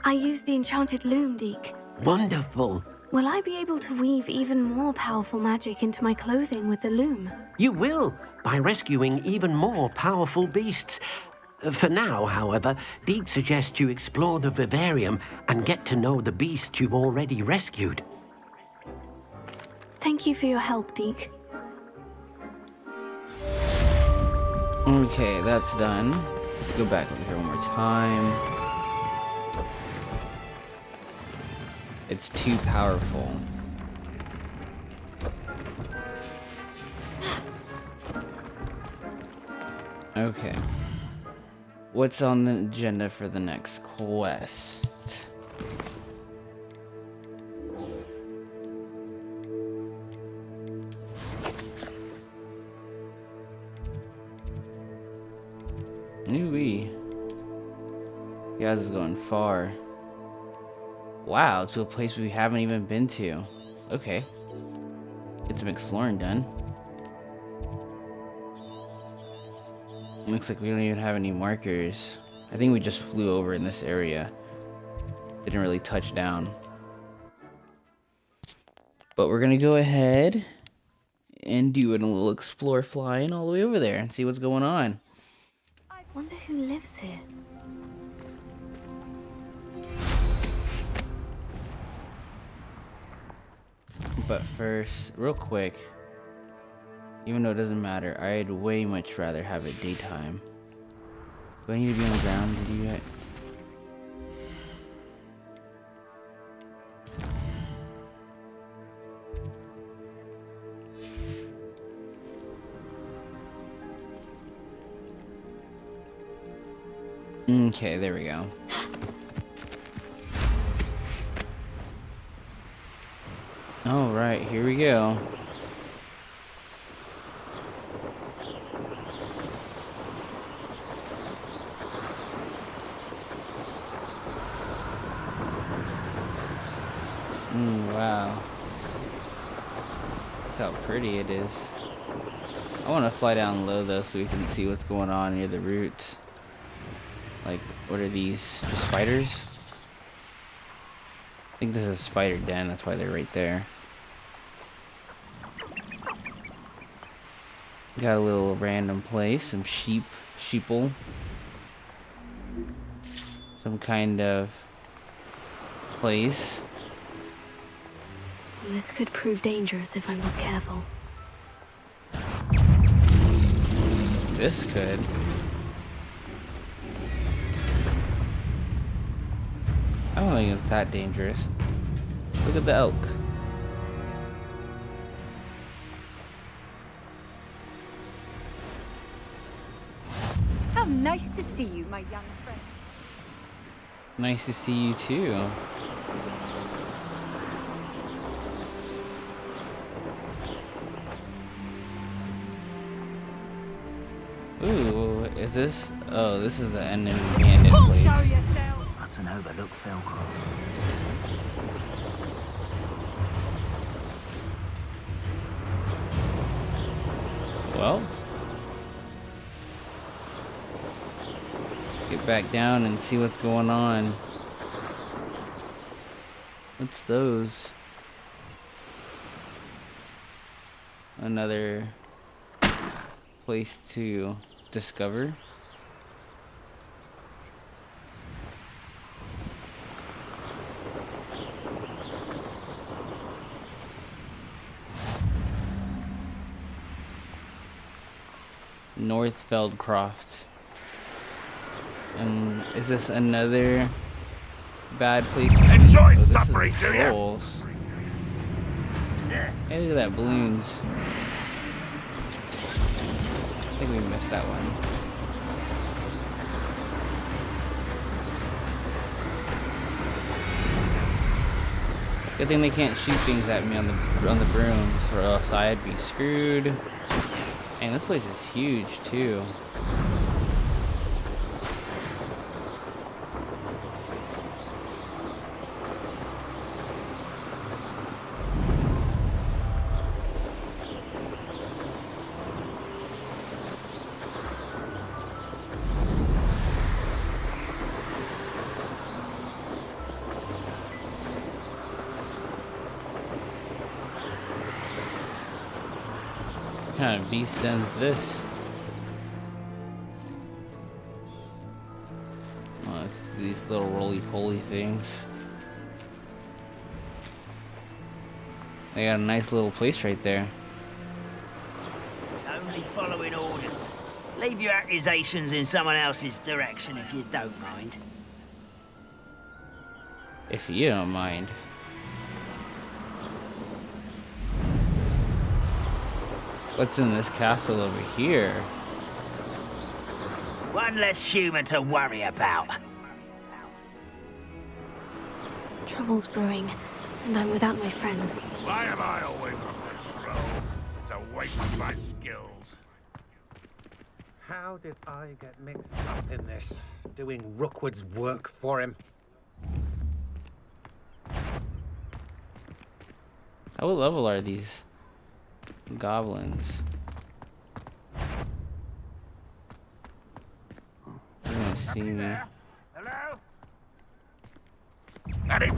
I used the enchanted loom, Deke. Wonderful. Will I be able to weave even more powerful magic into my clothing with the loom? You will, by rescuing even more powerful beasts. For now, however, Deke suggests you explore the vivarium and get to know the beasts you've already rescued. Thank you for your help, Deke. Okay, that's done. Let's go back over here one more time. It's too powerful. Okay. What's on the agenda for the next quest? Ooh-wee. You guys is going far. Wow, to a place we haven't even been to. Okay. Get some exploring done. Looks like we don't even have any markers. I think we just flew over in this area. Didn't really touch down. But we're gonna go ahead and do a little explore flying all the way over there and see what's going on. I wonder who lives here. But first, real quick, even though it doesn't matter, I'd way much rather have it daytime. Do I need to be on the ground to do that? Okay, there we go. All right, here we go. Wow. Look how pretty it is. I want to fly down low though so we can see what's going on near the roots. Like, what are these? Just spiders? I think this is a spider den, that's why they're right there. Got a little random place, some sheeple. Some kind of place. This could prove dangerous if I'm not careful. This could. I don't think it's that dangerous. Look at the elk. How nice to see you, my young friend. Nice to see you too. Ooh, is this? Oh, this is the enemy bandit place. That's an overlook, Falcon. Well, get back down and see what's going on. What's those? Another place to discover. North Feldcroft. And is this another bad place to enjoy be? suffering, do you? Hey, look at that, balloons. I think we missed that one. Good thing they can't shoot things at me on the brooms, or else I'd be screwed. And this place is huge too. What kind of beast den's this? Oh, it's these little roly-poly things. They got a nice little place right there. Only following orders. Leave your accusations in someone else's direction if you don't mind. If you don't mind. What's in this castle over here? One less human to worry about. Trouble's brewing, and I'm without my friends. Why am I always on patrol? It's a waste of my skills. How did I get mixed up in this? Doing Rookwood's work for him? What level are these goblins? They're gonna see me. Hello? Got it.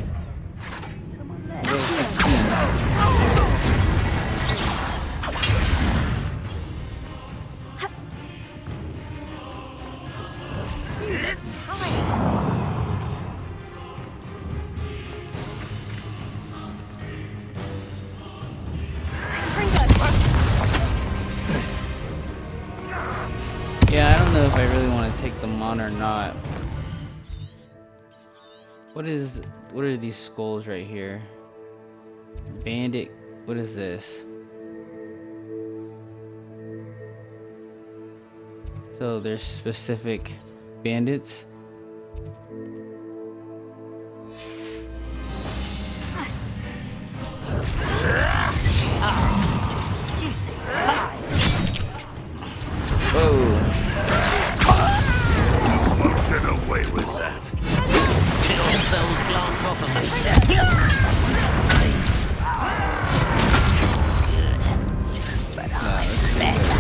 Yeah, I don't know if I really want to take them on or not. What are these skulls right here? Bandit, what is this? So there's specific bandits. Whoa. Get away with that. Glance off of me. But I'm better.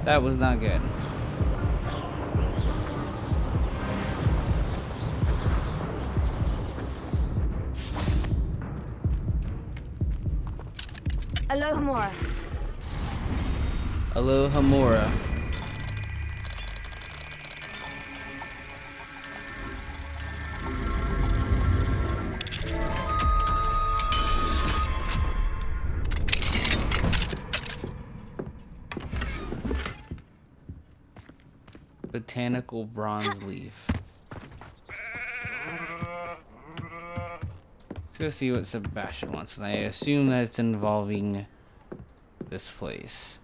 That was not good. Alohomora. Alohomora. Botanical bronze leaf. Let's go see what Sebastian wants. And I assume that it's involving this place.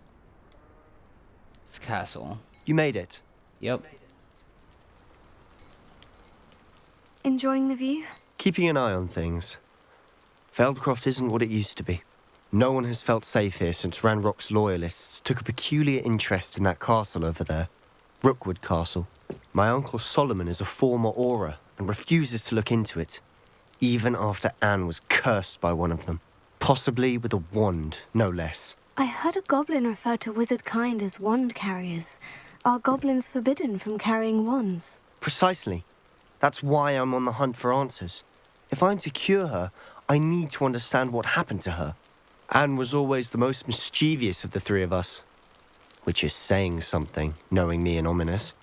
This castle. You made it. Yep. Enjoying the view? Keeping an eye on things. Feldcroft isn't what it used to be. No one has felt safe here since Ranrock's loyalists took a peculiar interest in that castle over there. Rookwood Castle. My uncle Solomon is a former Auror and refuses to look into it, even after Anne was cursed by one of them. Possibly with a wand, no less. I heard a goblin refer to wizard kind as wand carriers. Are goblins forbidden from carrying wands? Precisely. That's why I'm on the hunt for answers. If I'm to cure her, I need to understand what happened to her. Anne was always the most mischievous of the three of us. Which is saying something, knowing me and Ominous.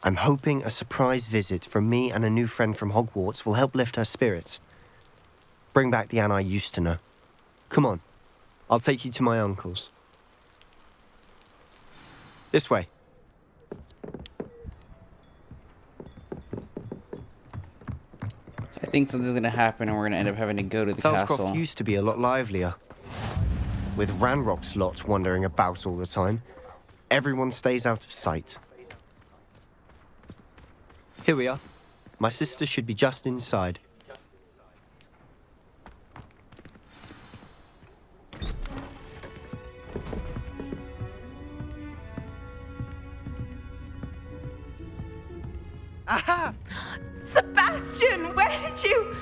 I'm hoping a surprise visit from me and a new friend from Hogwarts will help lift her spirits. Bring back the Anne I used to know. Come on, I'll take you to my uncle's. This way. I think something's gonna happen and we're gonna end up having to go to the castle. Feldcroft used to be a lot livelier. With Ranrock's lot wandering about all the time, everyone stays out of sight. Here we are. My sister should be just inside. Aha! Sebastian, where did you...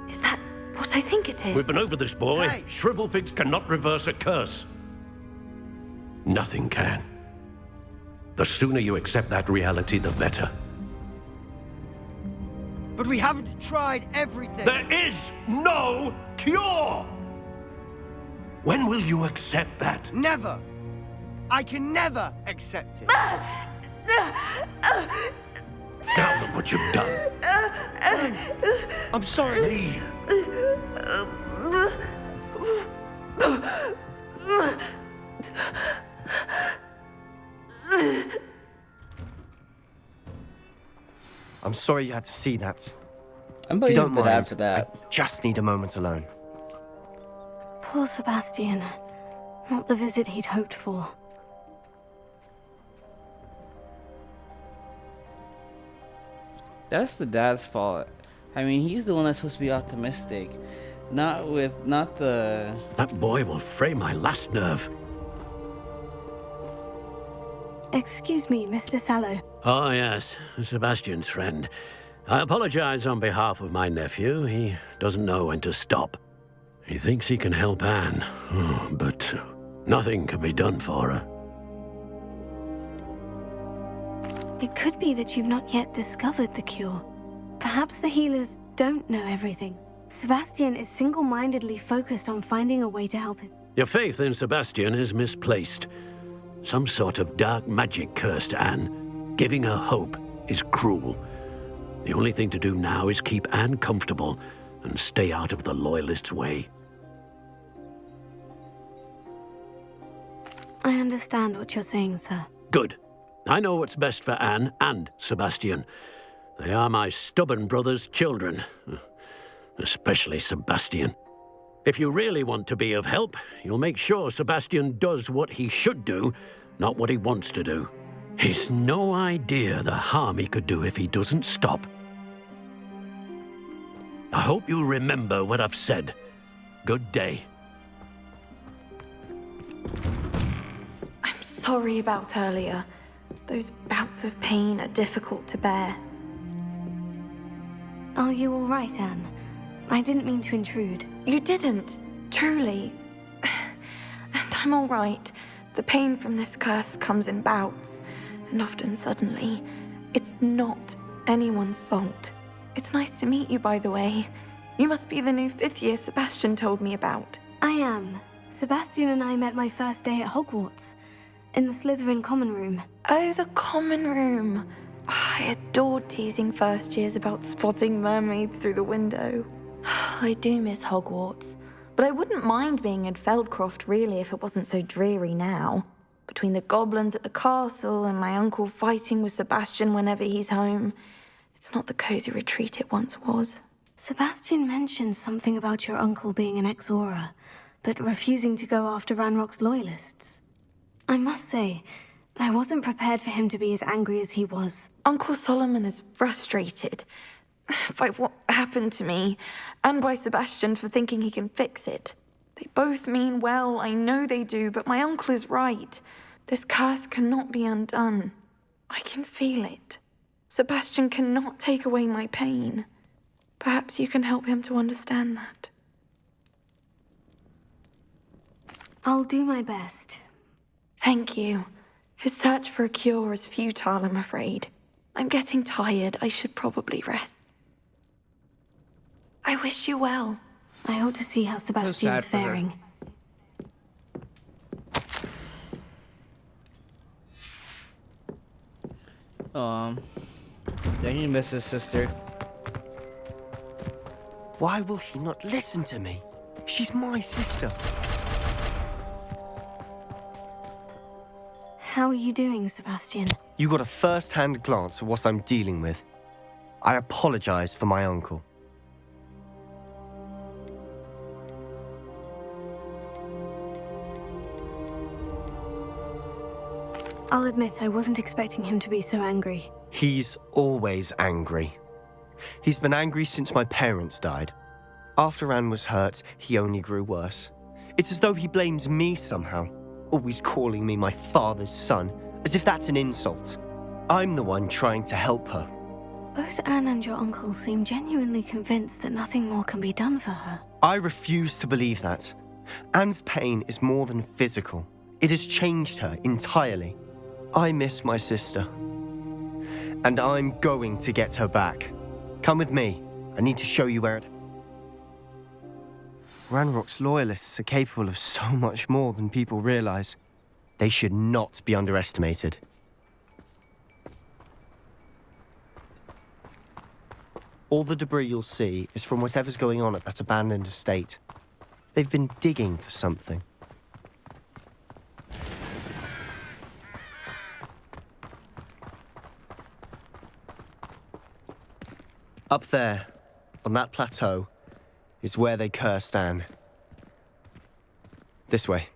Is that what I think it is? We've been over this, boy. Hey. Shrivelfigs cannot reverse a curse. Nothing can. The sooner you accept that reality, the better. But we haven't tried everything. There is no cure! When will you accept that? Never. I can never accept it. Now look what you've done. I'm sorry. Leave. I'm sorry you had to see that. I'm If you don't believing mind, after that. I just need a moment alone. Poor Sebastian. Not the visit he'd hoped for. That's the dad's fault. I mean, he's the one that's supposed to be optimistic. Not the... That boy will fray my last nerve. Excuse me, Mr. Sallow. Oh, yes, Sebastian's friend. I apologize on behalf of my nephew. He doesn't know when to stop. He thinks he can help Anne, but nothing can be done for her. It could be that you've not yet discovered the cure. Perhaps the healers don't know everything. Sebastian is single-mindedly focused on finding a way to help his... Your faith in Sebastian is misplaced. Some sort of dark magic cursed Anne. Giving her hope is cruel. The only thing to do now is keep Anne comfortable and stay out of the Loyalists' way. I understand what you're saying, sir. Good. I know what's best for Anne and Sebastian. They are my stubborn brother's children. Especially Sebastian. If you really want to be of help, you'll make sure Sebastian does what he should do, not what he wants to do. He's no idea the harm he could do if he doesn't stop. I hope you remember what I've said. Good day. I'm sorry about earlier. Those bouts of pain are difficult to bear. Are you all right, Anne? I didn't mean to intrude. You didn't, truly. And I'm all right. The pain from this curse comes in bouts, and often suddenly. It's not anyone's fault. It's nice to meet you, by the way. You must be the new 5th year Sebastian told me about. I am. Sebastian and I met my first day at Hogwarts, in the Slytherin common room. Oh, the common room. I adored teasing first years about spotting mermaids through the window. I do miss Hogwarts, but I wouldn't mind being in Feldcroft really if it wasn't so dreary now. But between the goblins at the castle and my uncle fighting with Sebastian whenever he's home. It's not the cozy retreat it once was. Sebastian mentioned something about your uncle being an ex-Aura, but refusing to go after Ranrock's loyalists. I must say, I wasn't prepared for him to be as angry as he was. Uncle Solomon is frustrated by what happened to me, and by Sebastian for thinking he can fix it. They both mean well, I know they do, but my uncle is right. This curse cannot be undone. I can feel it. Sebastian cannot take away my pain. Perhaps you can help him to understand that. I'll do my best. Thank you. His search for a cure is futile, I'm afraid. I'm getting tired. I should probably rest. I wish you well. I ought to see how Sebastian's for her. faring. Yeah, he miss his sister. Why will he not listen to me? She's my sister. How are you doing, Sebastian? You got a first-hand glance at what I'm dealing with. I apologize for my uncle. I'll admit I wasn't expecting him to be so angry. He's always angry. He's been angry since my parents died. After Anne was hurt, he only grew worse. It's as though he blames me somehow, always calling me my father's son, as if that's an insult. I'm the one trying to help her. Both Anne and your uncle seem genuinely convinced that nothing more can be done for her. I refuse to believe that. Anne's pain is more than physical. It has changed her entirely. I miss my sister. And I'm going to get her back. Come with me. I need to show you where it... Ranrock's loyalists are capable of so much more than people realize. They should not be underestimated. All the debris you'll see is from whatever's going on at that abandoned estate. They've been digging for something. Up there, on that plateau, is where they cursed Anne. This way.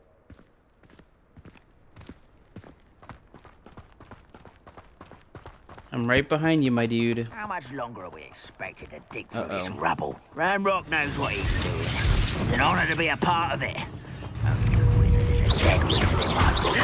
I'm right behind you, my dude. How much longer are we expected to dig through this rubble? Ranrock knows what he's doing. It's an honor to be a part of it. Only a wizard is a dead wizard in my book.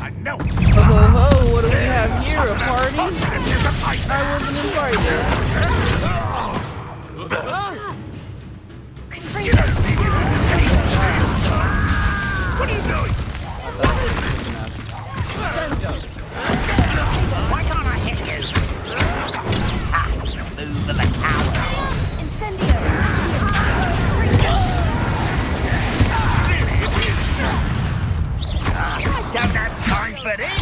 I know. Ho, what do we have here? A party? I wasn't invited. What are you doing? Why can't I hit you? Move of a coward. Incendio. I don't have time for this.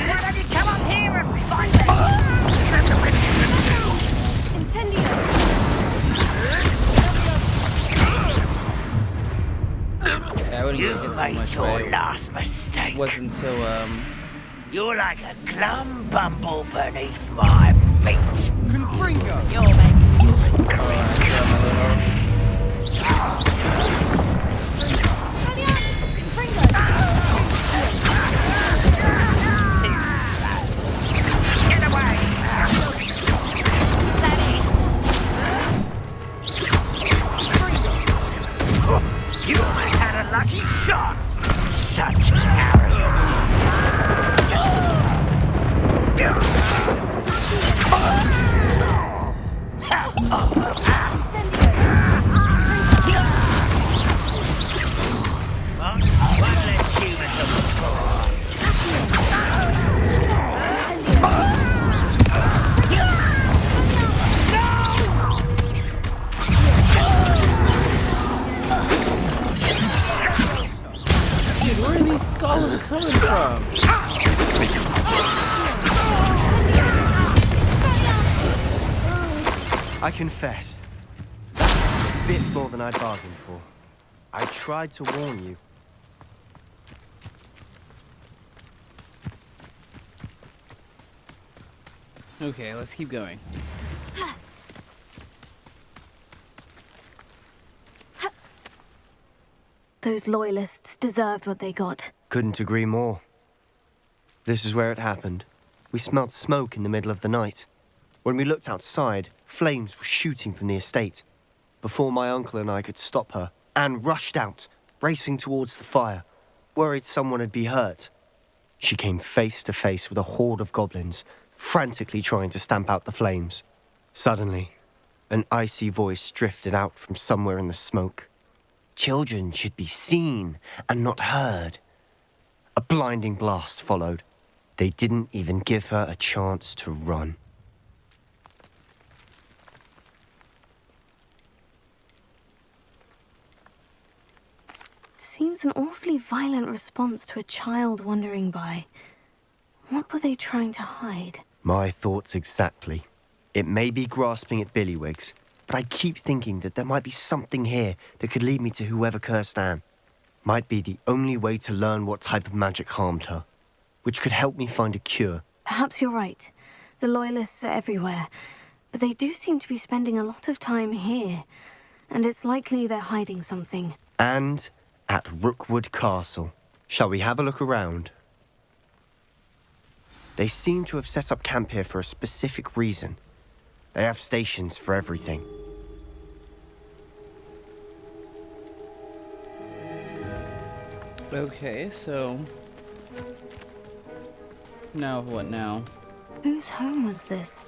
Why don't you come up here and fight me? Yeah, I wouldn't get hit so You've much, made your but last mistake. wasn't so, You're like a glum bumble beneath my feet. Confringo! You're making Get away! You almost had a lucky shot. Such arrogance. dude, where are these goblins coming from? I confess, that's bits more than I bargained for. I tried to warn you. Okay, let's keep going. Those loyalists deserved what they got. Couldn't agree more. This is where it happened. We smelled smoke in the middle of the night. When we looked outside, flames were shooting from the estate. Before my uncle and I could stop her, Anne rushed out, racing towards the fire, worried someone had been hurt. She came face to face with a horde of goblins, frantically trying to stamp out the flames. Suddenly, an icy voice drifted out from somewhere in the smoke. Children should be seen and not heard. A blinding blast followed. They didn't even give her a chance to run. Seems an awfully violent response to a child wandering by. What were they trying to hide? My thoughts exactly. It may be grasping at billywhigs, but I keep thinking that there might be something here that could lead me to whoever cursed Anne. Might be the only way to learn what type of magic harmed her, which could help me find a cure. Perhaps you're right. The Loyalists are everywhere, but they do seem to be spending a lot of time here, and it's likely they're hiding something. And at Rookwood Castle. Shall we have a look around? They seem to have set up camp here for a specific reason. They have stations for everything. Okay, so... now what now? Whose home was this?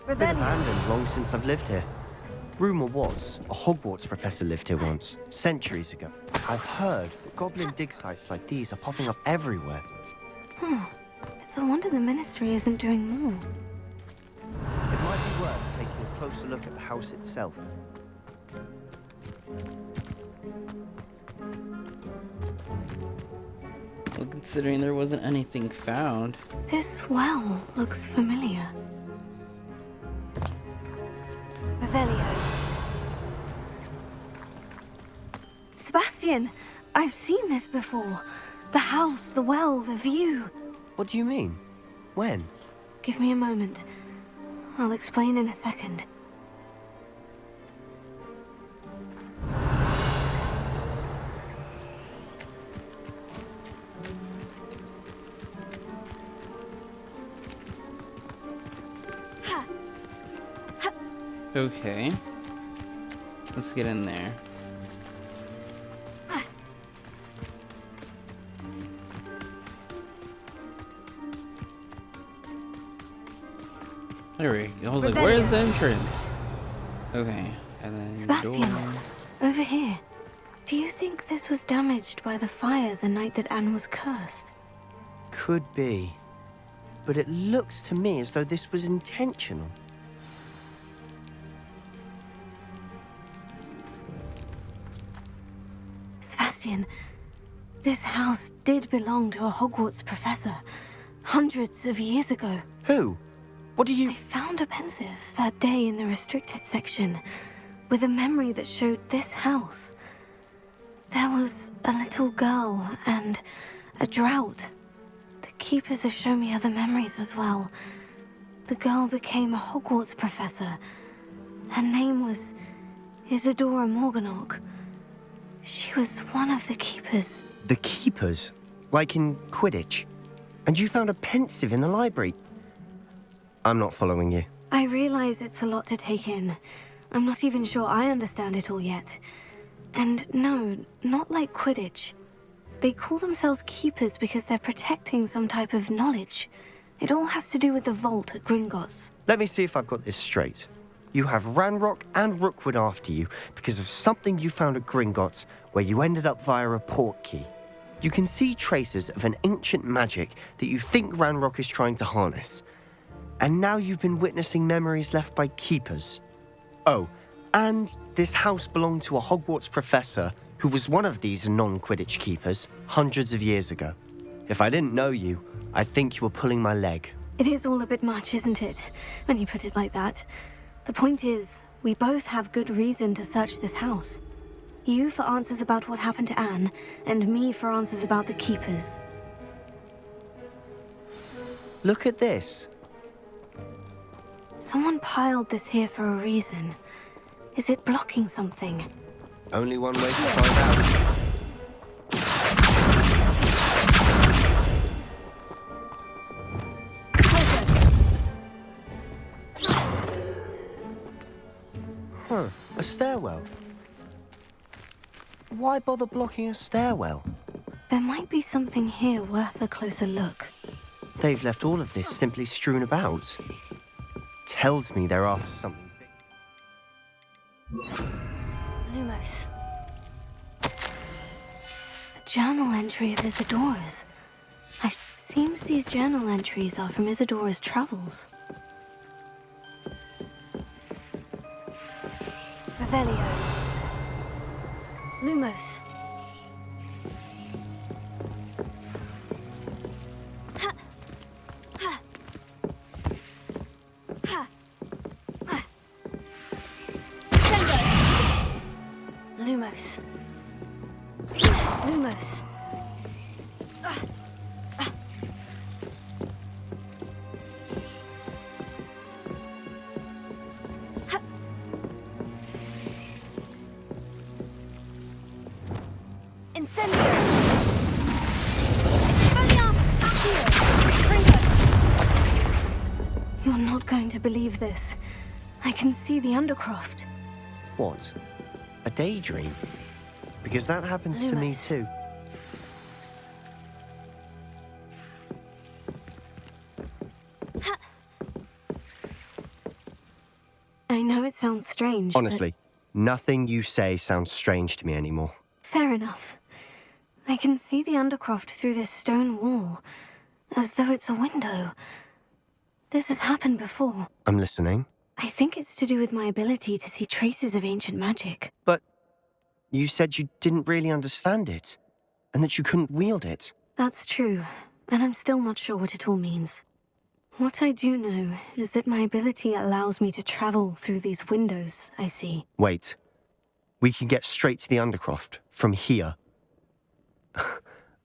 Been abandoned long since I've lived here. Rumour was, a Hogwarts professor lived here once, centuries ago. I've heard that goblin dig sites like these are popping up everywhere. It's a wonder the Ministry isn't doing more. It might be worth taking a closer look at the house itself. Well, considering there wasn't anything found. This well looks familiar. Revelio. Sebastian, I've seen this before. The house, the well, the view. What do you mean? When? Give me a moment. I'll explain in a second. Okay. Let's get in there. There we go. I was like, where's the entrance? Okay, and then Sebastian, door. over here. Do you think this was damaged by the fire the night that Anne was cursed? Could be. But it looks to me as though this was intentional. Sebastian, this house did belong to a Hogwarts professor hundreds of years ago. Who? What do you... I found a pensive that day in the restricted section with a memory that showed this house. There was a little girl and a drought. The keepers have shown me other memories as well. The girl became a Hogwarts professor. Her name was Isadora Morganach. She was one of the keepers. The keepers? Like in Quidditch? And you found a pensive in the library? I'm not following you. I realize it's a lot to take in. I'm not even sure I understand it all yet. And no, not like Quidditch. They call themselves keepers because they're protecting some type of knowledge. It all has to do with the vault at Gringotts. Let me see if I've got this straight. You have Ranrock and Rookwood after you because of something you found at Gringotts where you ended up via a portkey. You can see traces of an ancient magic that you think Ranrock is trying to harness. And now you've been witnessing memories left by keepers. Oh, and this house belonged to a Hogwarts professor who was one of these non-Quidditch keepers hundreds of years ago. If I didn't know you, I'd think you were pulling my leg. It is all a bit much, isn't it? When you put it like that. The point is, we both have good reason to search this house. You for answers about what happened to Anne, and me for answers about the Keepers. Look at this. Someone piled this here for a reason. Is it blocking something? Only one way to find out. Huh, a stairwell. Why bother blocking a stairwell? There might be something here worth a closer look. They've left all of this simply strewn about. Tells me they're after something big. Lumos. A journal entry of Isadora's. Seems these journal entries are from Isadora's travels. Revelio. Lumos. Lumos. Lumos. Incendio. You're not going to believe this. I can see the Undercroft. What? A daydream? Because that happens to me too. I know it sounds strange, Honestly, nothing you say sounds strange to me anymore. Fair enough. I can see the Undercroft through this stone wall, as though it's a window. This has happened before. I'm listening. I think it's to do with my ability to see traces of ancient magic. But you said you didn't really understand it, and that you couldn't wield it. That's true, and I'm still not sure what it all means. What I do know is that my ability allows me to travel through these windows I see. Wait. We can get straight to the Undercroft from here.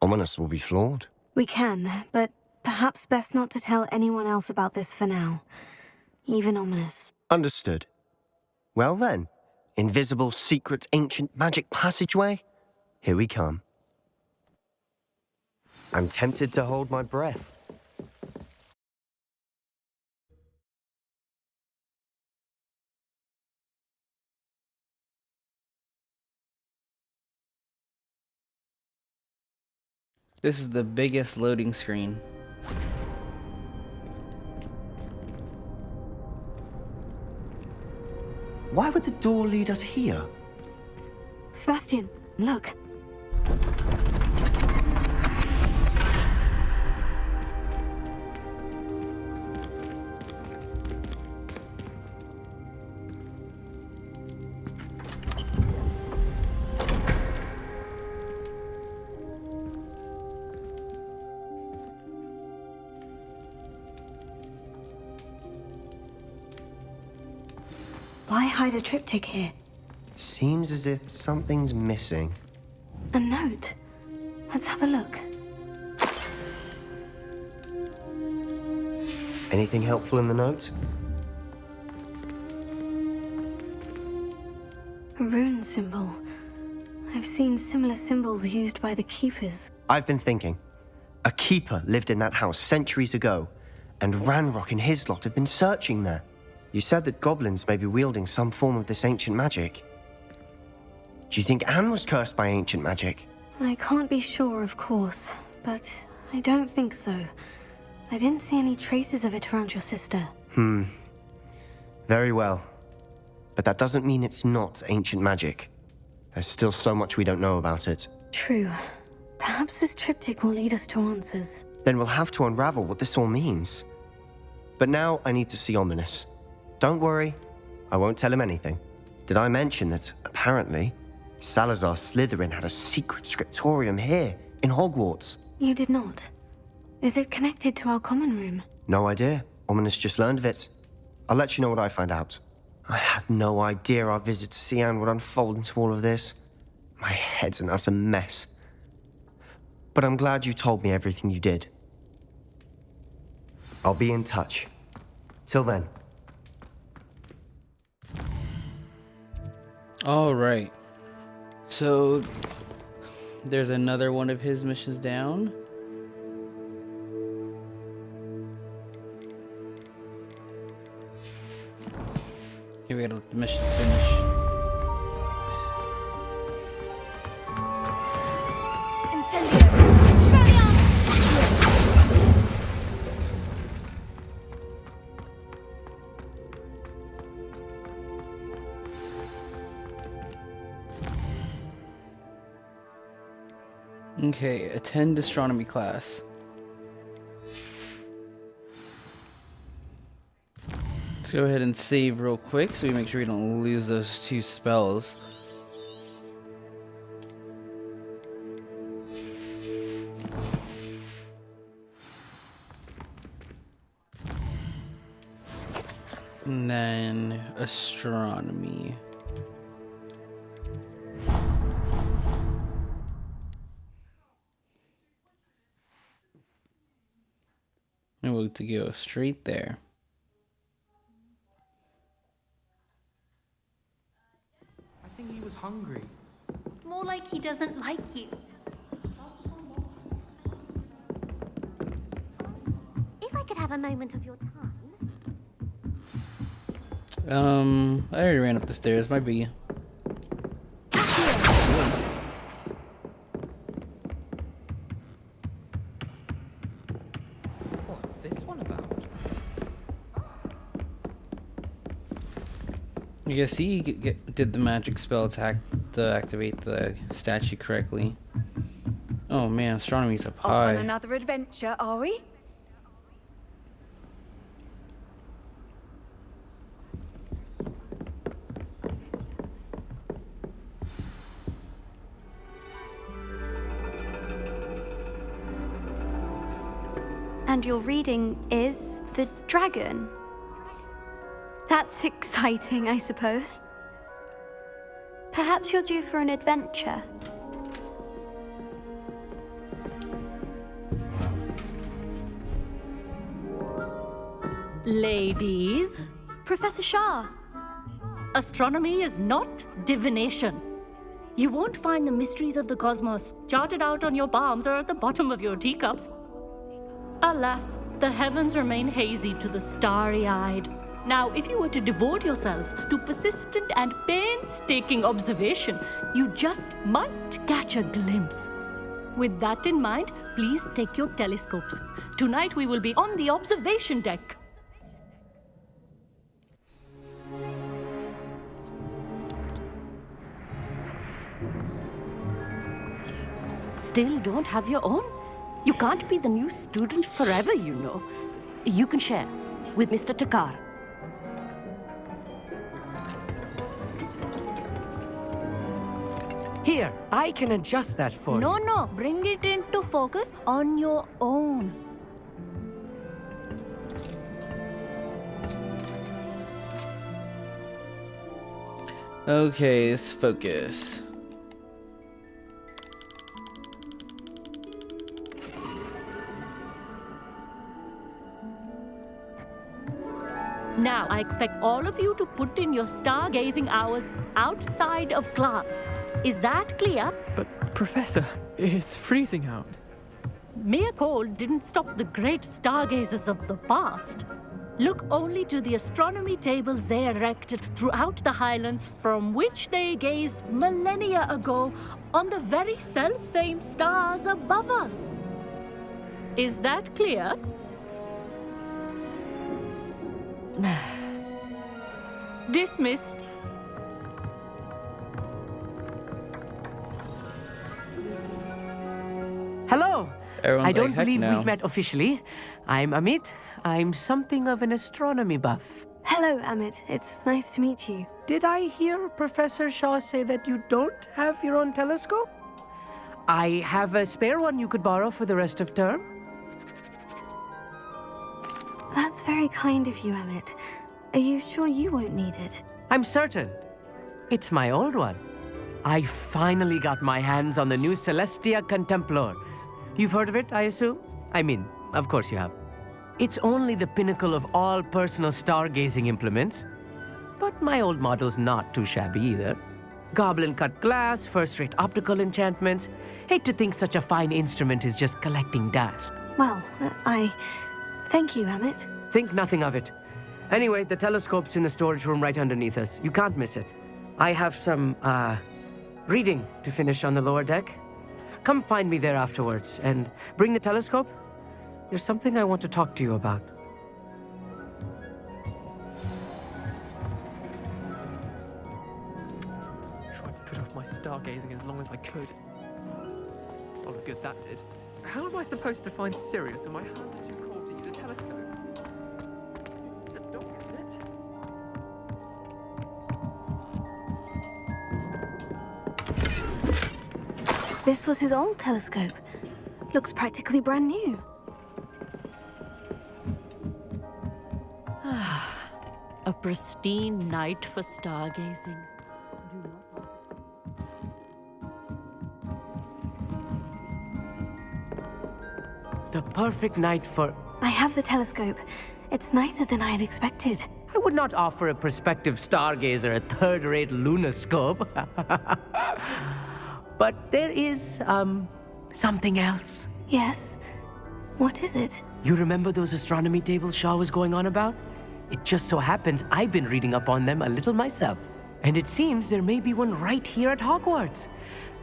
Ominous will be flawed. We can, but perhaps best not to tell anyone else about this for now. Even Ominous. Understood. Well then, invisible, secret, ancient magic passageway? Here we come. I'm tempted to hold my breath. This is the biggest loading screen. Why would the door lead us here? Sebastian, look. Why hide a triptych here? Seems as if something's missing. A note. Let's have a look. Anything helpful in the note? A rune symbol. I've seen similar symbols used by the Keepers. I've been thinking. A keeper lived in that house centuries ago, and Ranrock and his lot have been searching there. You said that goblins may be wielding some form of this ancient magic. Do you think Anne was cursed by ancient magic? I can't be sure, of course, but I don't think so. I didn't see any traces of it around your sister. Very well. But that doesn't mean it's not ancient magic. There's still so much we don't know about it. True. Perhaps this triptych will lead us to answers. Then we'll have to unravel what this all means. But now I need to see Ominous. Don't worry, I won't tell him anything. Did I mention that, apparently, Salazar Slytherin had a secret scriptorium here in Hogwarts. You did not. Is it connected to our common room? No idea. Ominous just learned of it. I'll let you know what I find out. I had no idea our visit to Cian would unfold into all of this. My head's an utter mess. But I'm glad you told me everything you did. I'll be in touch. Till then. All right. So there's another one of his missions down. Here we gotta let the mission finish. Okay, attend astronomy class. Let's go ahead and save real quick so we make sure we don't lose those 2 spells. And then astronomy. And we'll to go straight there. I think he was hungry. More like he doesn't like you. If I could have a moment of your time. I already ran up the stairs, might be. What's this one about? You guys see, he did the magic spell attack to activate the statue correctly. Oh man, astronomy's up On high. another adventure, are we? And your reading is the dragon. That's exciting, I suppose. Perhaps you're due for an adventure. Ladies, Professor Shah. astronomy is not divination. You won't find the mysteries of the cosmos charted out on your palms or at the bottom of your teacups. Alas, the heavens remain hazy to the starry-eyed. Now, if you were to devote yourselves to persistent and painstaking observation, you just might catch a glimpse. With that in mind, please take your telescopes. Tonight we will be on the observation deck. Still don't have your own? You can't be the new student forever, you know. You can share with Mr. Takar. Here, I can adjust that for you. No, bring it into focus on your own. Okay, let's focus. Now, I expect all of you to put in your stargazing hours outside of class. Is that clear? But, Professor, it's freezing out. Mere cold didn't stop the great stargazers of the past. Look only to the astronomy tables they erected throughout the Highlands from which they gazed millennia ago on the very self-same stars above us. Is that clear? Dismissed. Hello. Everyone's I don't like, "Heck believe no." we've met officially. I'm Amit. I'm something of an astronomy buff. Hello, Amit. It's nice to meet you. Did I hear Professor Shaw say that you don't have your own telescope? I have a spare one you could borrow for the rest of term. That's very kind of you, Emmett. Are you sure you won't need it? I'm certain. It's my old one. I finally got my hands on the new Celestia Contemplar. You've heard of it, I assume? I mean, of course you have. It's only the pinnacle of all personal stargazing implements. But my old model's not too shabby either. Goblin-cut glass, first-rate optical enchantments. Hate to think such a fine instrument is just collecting dust. Well, thank you, Emmett. Think nothing of it. Anyway, the telescope's in the storage room right underneath us. You can't miss it. I have some, reading to finish on the lower deck. Come find me there afterwards, and bring the telescope. There's something I want to talk to you about. Tried to put off my stargazing as long as I could. A lot of good that did. How am I supposed to find Sirius when my hands are too cold to use a telescope? Don't get it? This was his old telescope. Looks practically brand new. A pristine night for stargazing. The perfect night for... I have the telescope. It's nicer than I had expected. I would not offer a prospective stargazer a third-rate lunoscope. But there is, something else. Yes? What is it? You remember those astronomy tables Shaw was going on about? It just so happens I've been reading up on them a little myself. And it seems there may be one right here at Hogwarts.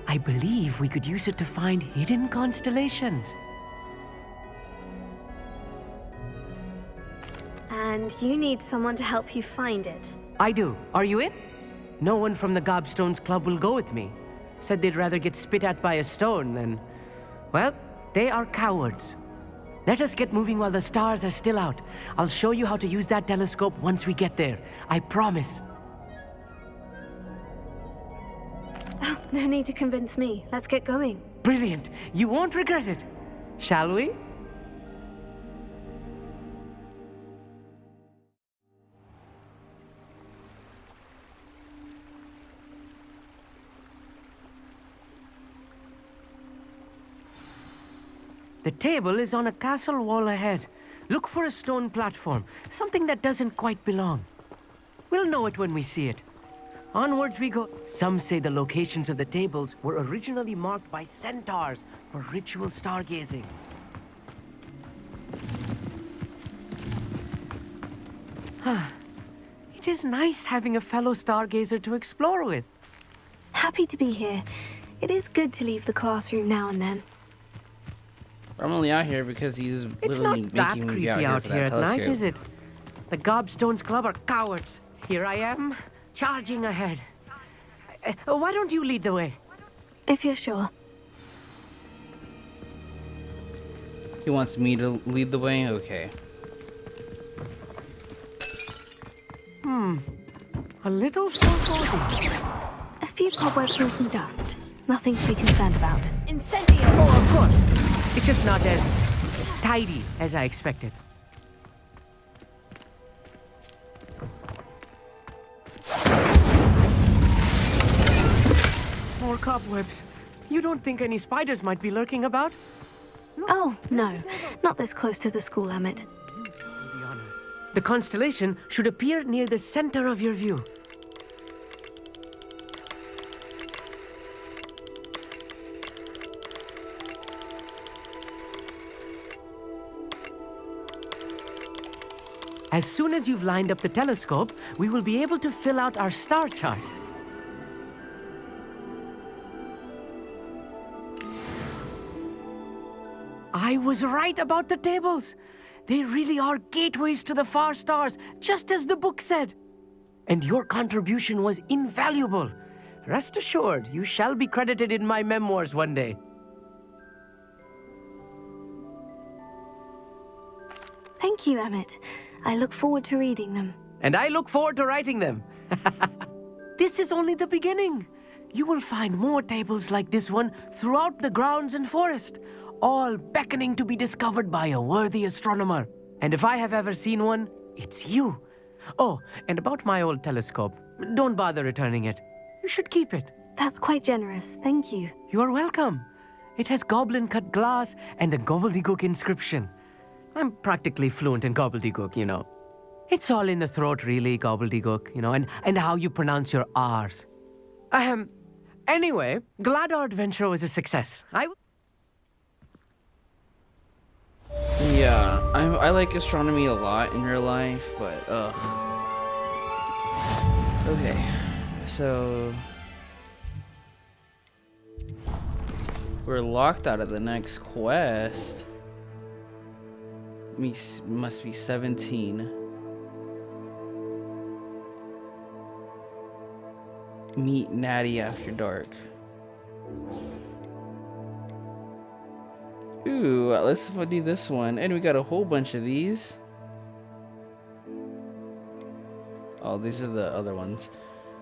I believe we could use it to find hidden constellations. And you need someone to help you find it. I do. Are you in? No one from the Gobstones Club will go with me. Said they'd rather get spit at by a stone than... Well, they are cowards. Let us get moving while the stars are still out. I'll show you how to use that telescope once we get there. I promise. Oh, no need to convince me. Let's get going. Brilliant. You won't regret it. Shall we? The table is on a castle wall ahead. Look for a stone platform, something that doesn't quite belong. We'll know it when we see it. Onwards we go. Some say the locations of the tables were originally marked by centaurs for ritual stargazing. It is nice having a fellow stargazer to explore with. Happy to be here. It is good to leave the classroom now and then. I'm only out here because he's It's literally not that making me creepy out out here here for at that night, telescope. is it? The Gobstones Club are cowards. Here I am, charging ahead. Why don't you lead the way? If you're sure. He wants me to lead the way? Okay. A little foreboding. A few cobwebs and some dust. Nothing to be concerned about. Incendio! Oh, of course. It's just not as tidy as I expected. More cobwebs. You don't think any spiders might be lurking about? Oh, no. Not this close to the school, Emmett. The constellation should appear near the center of your view. As soon as you've lined up the telescope, we will be able to fill out our star chart. I was right about the tables. They really are gateways to the far stars, just as the book said. And your contribution was invaluable. Rest assured, you shall be credited in my memoirs one day. Thank you, Emmett. I look forward to reading them. And I look forward to writing them. This is only the beginning. you will find more tables like this one throughout the grounds and forest, all beckoning to be discovered by a worthy astronomer. And if I have ever seen one, it's you. Oh, and about my old telescope, don't bother returning it. You should keep it. That's quite generous, thank you. You are welcome. It has goblin-cut glass and a gobbledygook inscription. I'm practically fluent in gobbledygook, you know. It's all in the throat, really, gobbledygook, you know, and how you pronounce your R's. Anyway, glad our adventure was a success. Yeah, I like astronomy a lot in real life, but okay, so we're locked out of the next quest. Must be 17. Meet Natty after dark. Ooh, let's do this one. And we got a whole bunch of these. Oh, these are the other ones.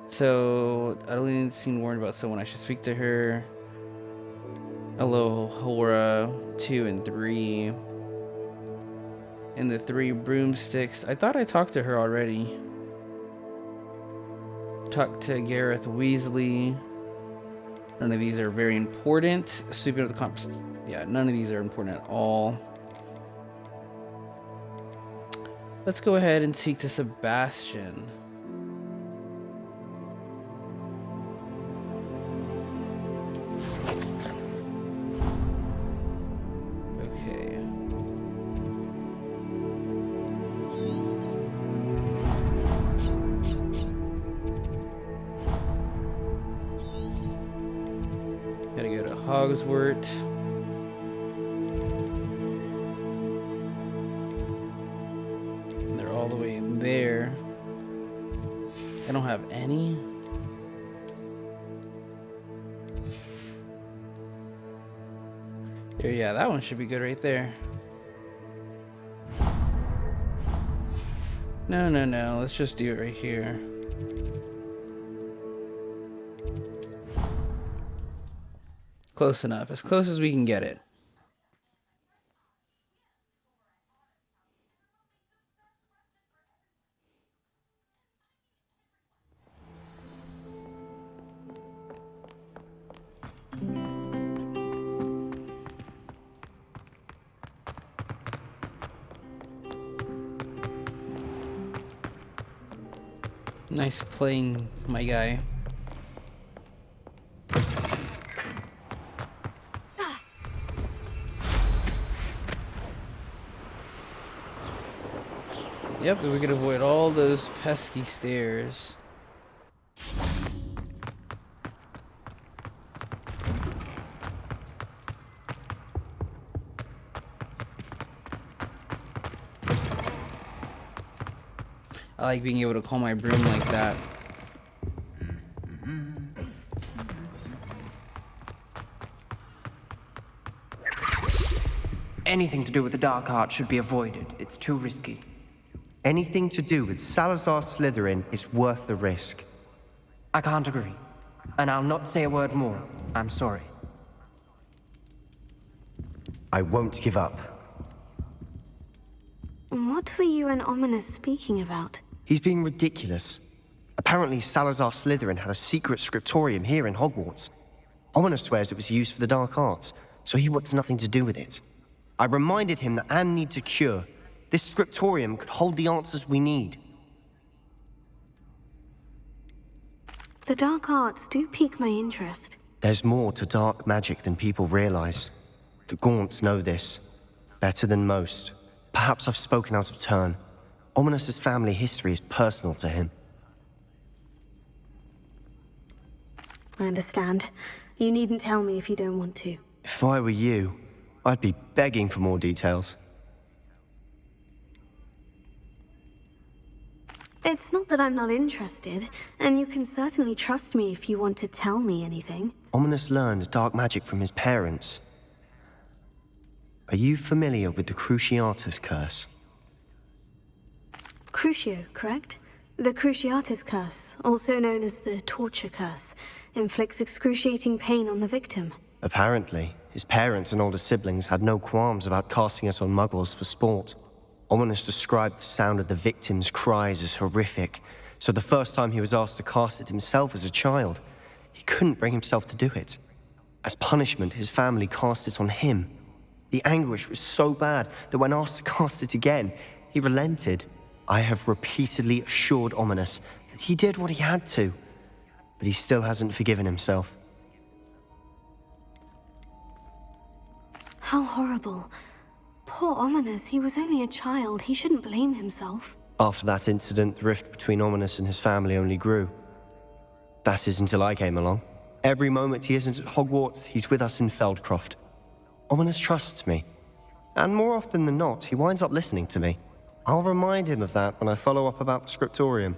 So, Adeline seemed worried about someone. I should speak to her. Alohora 2 and 3. And the 3 broomsticks. I thought I talked to her already. Talk to Gareth Weasley. None of these are very important. Sweeping up the comps. Yeah, none of these are important at all. Let's go ahead and speak to Sebastian. Okay. Gotta go to Hogwarts. They're all the way there. I don't have any. Yeah, that one should be good right there. No, let's just do it right here. Close enough, as close as we can get it. Nice playing, my guy. Yep, we can avoid all those pesky stairs. I like being able to call my broom like that. Anything to do with the dark art should be avoided. It's too risky. Anything to do with Salazar Slytherin is worth the risk. I can't agree. And I'll not say a word more. I'm sorry. I won't give up. What were you and Ominous speaking about? He's being ridiculous. Apparently Salazar Slytherin had a secret scriptorium here in Hogwarts. Ominous swears it was used for the dark arts, so he wants nothing to do with it. I reminded him that Anne needs a cure. This scriptorium could hold the answers we need. The dark arts do pique my interest. There's more to dark magic than people realize. The Gaunts know this. Better than most. Perhaps I've spoken out of turn. Ominous's family history is personal to him. I understand. You needn't tell me if you don't want to. If I were you, I'd be begging for more details. It's not that I'm not interested, and you can certainly trust me if you want to tell me anything. Ominous learned dark magic from his parents. Are you familiar with the Cruciatus curse? Crucio, correct? The Cruciatus Curse, also known as the Torture Curse, inflicts excruciating pain on the victim. Apparently, his parents and older siblings had no qualms about casting it on muggles for sport. Ominous described the sound of the victim's cries as horrific, so the first time he was asked to cast it himself as a child, he couldn't bring himself to do it. As punishment, his family cast it on him. The anguish was so bad that when asked to cast it again, he relented. I have repeatedly assured Ominous that he did what he had to, but he still hasn't forgiven himself. How horrible. Poor Ominous, he was only a child. He shouldn't blame himself. After that incident, the rift between Ominous and his family only grew. That is until I came along. Every moment he isn't at Hogwarts, he's with us in Feldcroft. Ominous trusts me. And more often than not, he winds up listening to me. I'll remind him of that when I follow up about the scriptorium.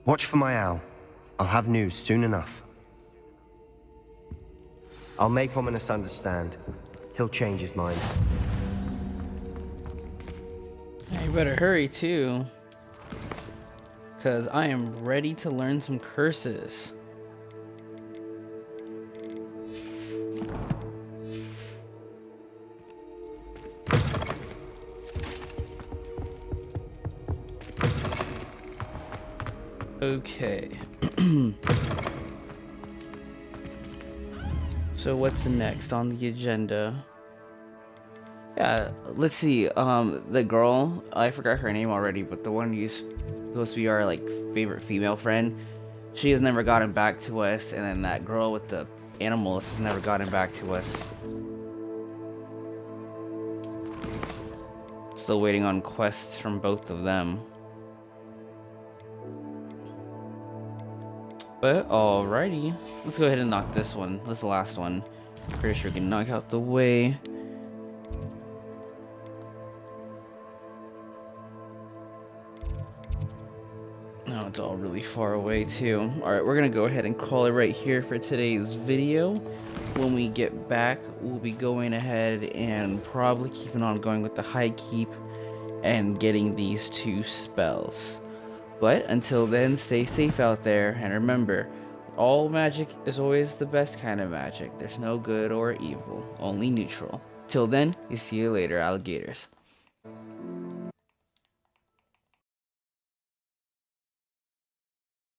Watch for my owl. I'll have news soon enough. I'll make Ominous understand. He'll change his mind. You better hurry too, because I am ready to learn some curses. Okay. So what's next on the agenda? Yeah, let's see. The girl, I forgot her name already, but the one who's supposed to be our favorite female friend, she has never gotten back to us, and then that girl with the animals has never gotten back to us. Still waiting on quests from both of them. But alrighty, let's go ahead and knock this one. This is the last one. Pretty sure we can knock out the way. Oh, it's all really far away too. Alright, we're gonna go ahead and call it right here for today's video. When we get back, we'll be going ahead and probably keeping on going with the high keep and getting these 2 spells. But until then, stay safe out there, and remember, all magic is always the best kind of magic. There's no good or evil, only neutral. Till then, see you later, alligators.